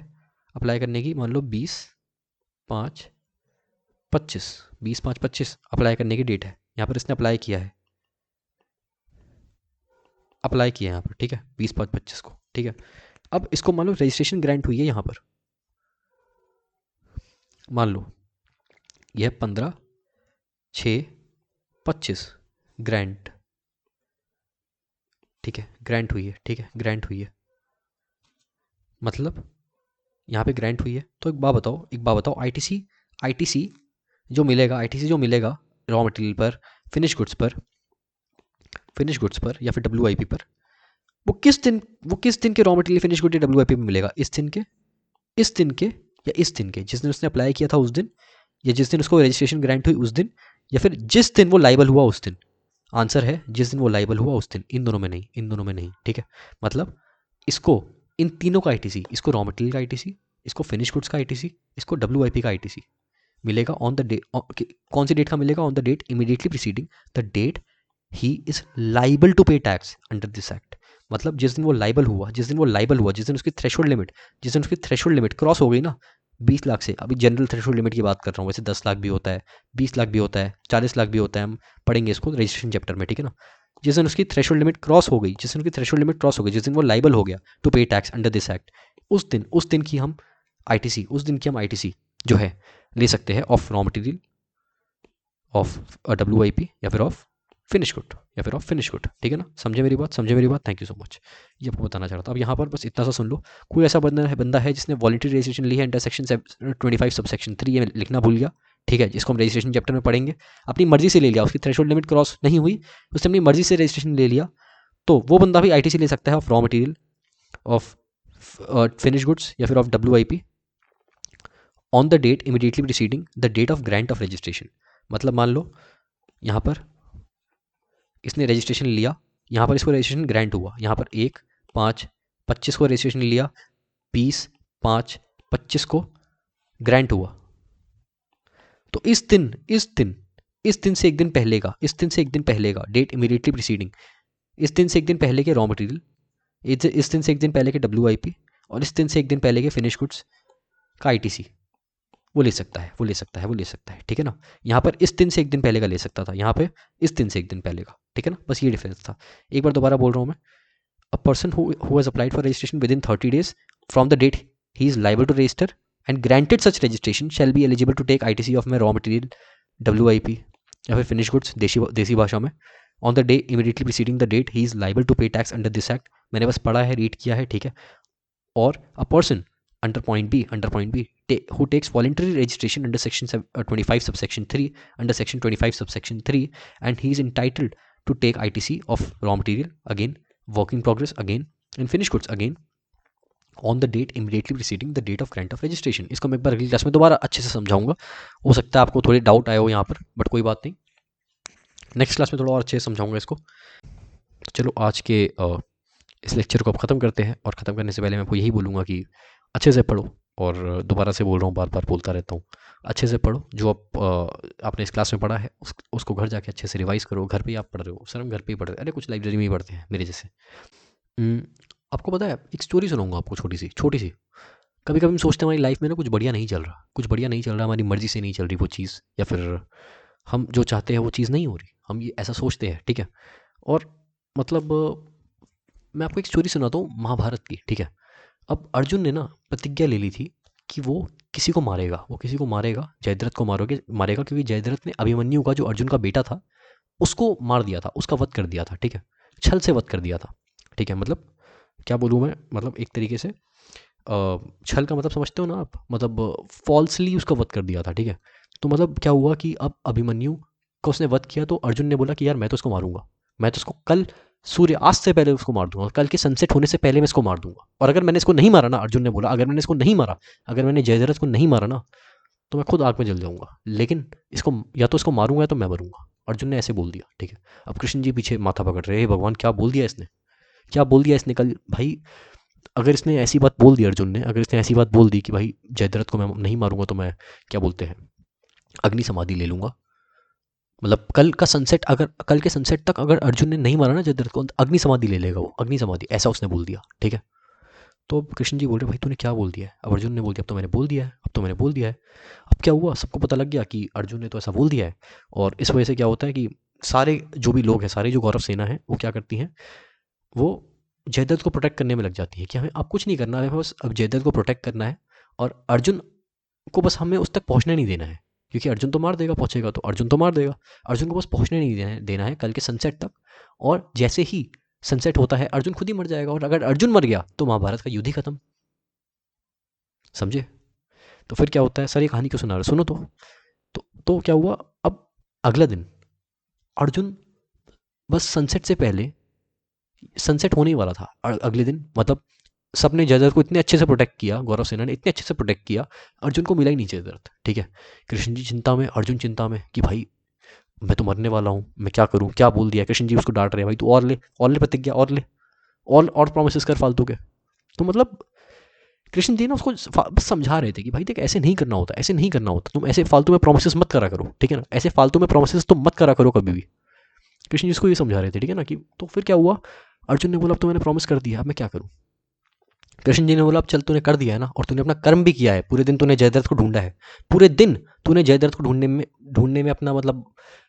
Speaker 1: अप्लाई करने की, मान लो 20/5/25 अप्लाई करने की डेट है, यहाँ पर इसने अप्लाई किया है, यहाँ पर, ठीक है, 20/5/25 को, ठीक है। अब इसको मान लो रजिस्ट्रेशन ग्रांट हुई है यहाँ पर, मान लो यह 15/6/25 ग्रांट, ठीक है, ग्रांट हुई है, ठीक है, ग्रांट हुई है, मतलब यहाँ पे ग्रांट हुई है। तो एक बात बताओ, ITC जो मिलेगा, रॉ मटेरियल पर, फिनिश गुड्स पर या फिर WIP पर, वो किस दिन के रॉ मटेरियल फिनिश गुड या WIP में मिलेगा? इस दिन के या इस दिन के जिस दिन उसने अप्लाई किया था उस दिन, या जिस दिन उसको रजिस्ट्रेशन ग्रांट हुई उस दिन, या फिर जिस दिन वो लाइबल हुआ उस दिन? आंसर है जिस दिन वो लाइबल हुआ उस दिन, इन दोनों में नहीं, ठीक है। मतलब इसको, इन तीनों का ITC, इसको रॉ मटेरियल का ITC, इसको फिनिश गुड्स का ITC, इसको WIP का ITC मिलेगा ऑन द डे, कौन सी डेट का मिलेगा? On the date immediately preceding the date he is liable to pay tax under this act. मतलब जिस दिन वो लाइबल हुआ, जिस दिन उसकी थ्रेशोल्ड लिमिट क्रॉस हो गई ना 20 लाख से, अभी जनरल थ्रेशोल्ड लिमिट की बात कर रहा हूँ, वैसे 10 लाख भी होता है, 20 लाख भी होता है, 40 लाख भी होता है, हम पढ़ेंगे इसको रजिस्ट्रेशन चैप्टर में, ठीक है ना। जिस दिन उसकी थ्रेशोल्ड लिमिट क्रॉस हो गई, जिस दिन वो लाइबल हो गया to pay tax under this act, उस दिन की हम ITC जो है ले सकते हैं of raw material, of WIP, या फिर ऑफ फिनिश गुड, ठीक है ना। समझे मेरी बात? थैंक यू सो मच, ये आपको बताना चाह रहा था। अब यहाँ पर बस इतना सा सुन लो, कोई ऐसा बंदा है जिसने वॉलंटरी रजिस्ट्रेशन ली है अंडर सेक्शन 25 सबसेक्शन 3, ये लिखना भूल गया, ठीक है, जिसको हम रजिस्ट्रेशन चैप्टर में पढ़ेंगे, अपनी मर्जी से ले लिया, उसकी थ्रेशोल्ड लिमिट क्रॉस नहीं हुई, उसने अपनी मर्जी से रजिस्ट्रेशन ले लिया, तो वो बंदा भी ITC ले सकता है of raw material, of finish goods, या फिर of WIP on the date immediately preceding the date of grant of registration. मतलब मान लो यहाँ पर इसने रजिस्ट्रेशन लिया, यहाँ पर इसको रजिस्ट्रेशन ग्रांट हुआ, यहाँ पर 1/5/25 को रजिस्ट्रेशन लिया, 20/5/25 को ग्रांट हुआ, तो इस दिन से एक दिन पहले का, डेट इमीडिएटली प्रीसीडिंग, इस दिन से एक दिन पहले के रॉ मटेरियल, इस दिन से एक दिन पहले के WIP, और इस दिन से एक दिन पहले के फिनिश गुड्स का ITC वो ले सकता है, ठीक है ना। यहाँ पर इस दिन से एक दिन पहले का ले सकता था, यहाँ पे इस दिन से एक दिन पहले का, ठीक है ना, बस ये डिफरेंस था। एक बार दोबारा बोल रहा हूँ मैं, a person who has applied for registration within 30 days from the date he is liable to register and granted such registration shall be eligible to take ITC of my raw material WIP या फिर फिनिश गुड्स देसी भाषा में, on the day immediately preceding the date he is liable to pay tax under this act, मैंने बस पढ़ा है, रीड किया है, ठीक है। और a person under point B who takes voluntary registration under section 25 subsection 3 under section 25 subsection 3 and he is entitled to take ITC of raw material again, work in progress again, and finished goods again on the date immediately preceding the date of grant of registration। इसको मैं एक बार अगली क्लास में दोबारा अच्छे से समझाऊंगा, हो सकता है आपको थोड़ी डाउट आया हो यहाँ पर, बट कोई बात नहीं, नेक्स्ट क्लास में थोड़ा और अच्छे से समझाऊंगा इसको। चलो आज के इस लेक्चर को अब ख़त्म करते हैं, और ख़त्म करने से पहले मैं आपको यही बोलूँगा कि अच्छे से पढ़ो, और दोबारा से बोल रहा हूँ, बार बार बोलता रहता हूँ, अच्छे से पढ़ो। जो आपने इस क्लास में पढ़ा है उसको घर जाके अच्छे से रिवाइज़ करो। घर पे ही आप पढ़ रहे हो, सर हम घर पे ही पढ़ रहे हैं, अरे कुछ लाइब्रेरी में ही पढ़ते हैं मेरे जैसे। आपको पता है, एक स्टोरी सुनाऊंगा आपको, छोटी सी। कभी कभी हम सोचते हैं हमारी लाइफ में ना कुछ बढ़िया नहीं चल रहा, हमारी मर्ज़ी से नहीं चल रही वो चीज़, या फिर हम जो चाहते हैं वो चीज़ नहीं हो रही, हम ये ऐसा सोचते हैं, ठीक है। और मतलब मैं आपको एक स्टोरी सुनाता हूँ महाभारत की, ठीक है। अब अर्जुन ने ना प्रतिज्ञा ले ली थी कि वो किसी को मारेगा, जयद्रथ को मारेगा, क्योंकि जयद्रथ ने अभिमन्यु का, जो अर्जुन का बेटा था, उसको मार दिया था, उसका वध कर दिया था, ठीक है, छल से वध कर दिया था, ठीक है। मतलब क्या बोलूँ मैं, मतलब एक तरीके से छल का मतलब समझते हो ना आप, मतलब फॉल्सली उसका वध कर दिया था, ठीक है। तो मतलब क्या हुआ कि अब अभिमन्यु का उसने वध किया, तो अर्जुन ने बोला कि यार मैं तो उसको मारूंगा, मैं तो उसको कल सूर्यास्त से पहले उसको मार दूंगा, कल के सनसेट होने से पहले मैं इसको मार दूंगा। और अगर मैंने इसको नहीं मारा ना, अर्जुन ने बोला, अगर मैंने इसको नहीं मारा, अगर मैंने जयद्रथ को नहीं मारा ना, तो मैं खुद आग में जल जाऊंगा, लेकिन इसको या तो इसको मारूंगा या तो मैं मरूंगा। अर्जुन ने ऐसे बोल दिया, ठीक है। अब कृष्ण जी पीछे माथा पकड़ रहे, भगवान क्या बोल दिया इसने, क्या बोल दिया इसने कल भाई। अगर इसने ऐसी बात बोल दी, अर्जुन ने अगर इसने ऐसी बात बोल दी कि भाई जयद्रथ को मैं नहीं मारूंगा तो मैं, क्या बोलते हैं, अग्नि समाधि ले लूंगा, मतलब कल के सनसेट तक अगर अर्जुन ने नहीं मारा ना जयद्रथ को, अग्नि समाधि ले लेगा वो, अग्नि समाधि, ऐसा उसने बोल दिया, ठीक है। तो अब कृष्ण जी बोल रहे भाई तूने क्या बोल दिया है। अब अर्जुन ने बोल दिया अब तो मैंने बोल दिया है। अब क्या हुआ, सबको पता लग गया कि अर्जुन ने तो ऐसा बोल दिया है। और इस वजह से क्या होता है कि सारे जो भी लोग हैं, सारे जो गौरव सेना है, वो क्या करती हैं, वो जयद्रथ को प्रोटेक्ट करने में लग जाती है कि हमें अब कुछ नहीं करना है, बस अब जयद्रथ को प्रोटेक्ट करना है, और अर्जुन को बस हमें उस तक पहुंचने नहीं देना है, क्योंकि अर्जुन तो मार देगा, पहुंचेगा तो अर्जुन तो मार देगा। अर्जुन को बस पहुंचने नहीं देना है कल के सनसेट तक, और जैसे ही सनसेट होता है अर्जुन खुद ही मर जाएगा, और अगर अर्जुन मर गया तो महाभारत का युद्ध ही खत्म, समझे। तो फिर क्या होता है, सर ये कहानी क्यों सुना रहे, सुनो तो क्या हुआ, अब अगला दिन अर्जुन बस सनसेट से पहले, सनसेट होने ही वाला था अगले दिन, मतलब सबने जयद्रथ को इतने अच्छे से प्रोटेक्ट किया, गौरव सेना ने इतने अच्छे से प्रोटेक्ट किया, अर्जुन को मिला ही नहीं जयद्रथ, ठीक है। कृष्ण जी चिंता में, अर्जुन चिंता में कि भाई मैं तो मरने वाला हूँ, मैं क्या करूँ, क्या बोल दिया। कृष्ण जी उसको डांट रहे हैं, भाई तू और ले प्रतिज्ञा, और ले, और प्रोमिस कर फालतू के। तो मतलब कृष्ण जी ना उसको बस समझा रहे थे कि भाई देख ऐसे नहीं करना होता, ऐसे नहीं करना होता, तुम ऐसे फालतू में प्रोमिस मत करा करो, ठीक है ना, ऐसे फालतू में प्रोमिस तुम मत करा करो कभी भी। कृष्ण जी उसको ये समझा रहे थे, ठीक है ना। कि तो फिर क्या हुआ, अर्जुन ने बोला अब तो मैंने प्रॉमिस कर दिया, अब मैं क्या करूँ। कृष्ण जी ने बोला अब चल तूने कर दिया है ना, और तूने अपना कर्म भी किया है, पूरे दिन तूने जयद्रथ को ढूंढा है, पूरे दिन तूने जयद्रथ को ढूंढने में अपना मतलब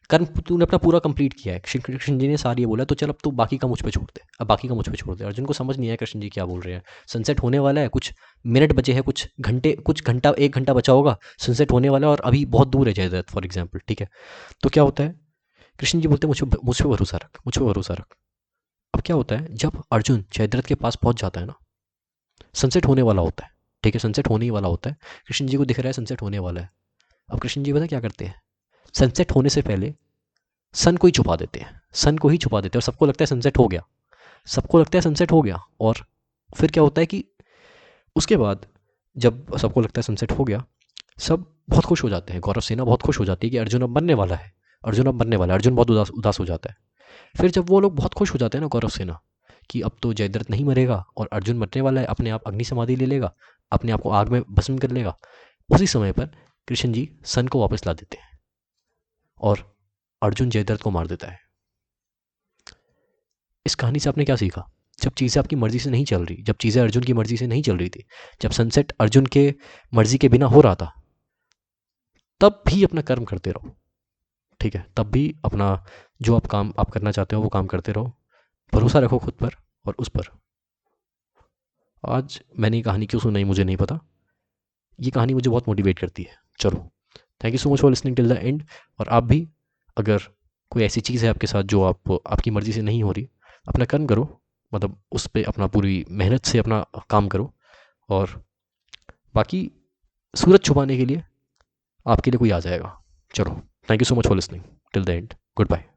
Speaker 1: कर्म तूने अपना पूरा कंप्लीट किया है। कृष्ण जी ने सारी ये बोला, तो चल अब तू बाकी का मुझ पे छोड़ दे, अब बाकी का मुझ पे छोड़ दे। अर्जुन को समझ नहीं आया कृष्ण जी क्या बोल रहे हैं, सनसेट होने वाला है, कुछ मिनट बचे हैं, कुछ घंटा, 1 घंटा बचा होगा, सनसेट होने वाला है, और अभी बहुत दूर है जयद्रथ फॉर एग्जाम्पल, ठीक है। तो क्या होता है, कृष्ण जी बोलते हैं मुझ पे भरोसा रख, मुझ पे भरोसा रख। अब क्या होता है, जब अर्जुन जयद्रथ के पास पहुंच जाता है ना, सनसेट होने वाला होता है, ठीक है, सनसेट होने ही वाला होता है, कृष्ण जी को दिख रहा है सनसेट होने वाला है। अब कृष्ण जी पता क्या करते हैं, सनसेट होने से पहले सन को ही छुपा देते हैं, सन को ही छुपा देते हैं, और सबको लगता है सनसेट हो गया, सबको लगता है सनसेट हो गया। और फिर क्या होता है कि उसके बाद जब सबको लगता है सनसेट हो गया, सब बहुत खुश हो जाते हैं, गौरव सेना बहुत खुश हो जाती है कि अर्जुन अब मरने वाला है, अर्जुन अब मरने वाला है, अर्जुन बहुत उदास हो जाता है। फिर जब वो लोग बहुत खुश हो जाते हैं ना, गौरव सेना, कि अब तो जयद्रथ नहीं मरेगा और अर्जुन मरने वाला है, अपने आप अग्नि समाधि ले लेगा, अपने आप को आग में भस्म कर लेगा, उसी समय पर कृष्ण जी सन को वापस ला देते हैं, और अर्जुन जयद्रथ को मार देता है। इस कहानी से आपने क्या सीखा, जब चीज़ें आपकी मर्जी से नहीं चल रही, जब चीज़ें अर्जुन की मर्जी से नहीं चल रही थी, जब सनसेट अर्जुन के मर्जी के बिना हो रहा था, तब भी अपना कर्म करते रहो, ठीक है, तब भी अपना जो आप करना चाहते हो वो काम करते रहो, भरोसा रखो खुद पर और उस पर। आज मैंने ये कहानी क्यों सुनाई मुझे नहीं पता, ये कहानी मुझे बहुत मोटिवेट करती है। चलो, thank you so much for listening till the and. और आप भी अगर कोई ऐसी चीज़ है आपके साथ जो आपकी मर्ज़ी से नहीं हो रही, अपना कर्म करो, मतलब उस पे अपना पूरी मेहनत से अपना काम करो। और बाकी सूरज छुपाने के लिए आपके लिए कोई आ जाएगा। चलो, thank you so much for listening till the end. Good bye.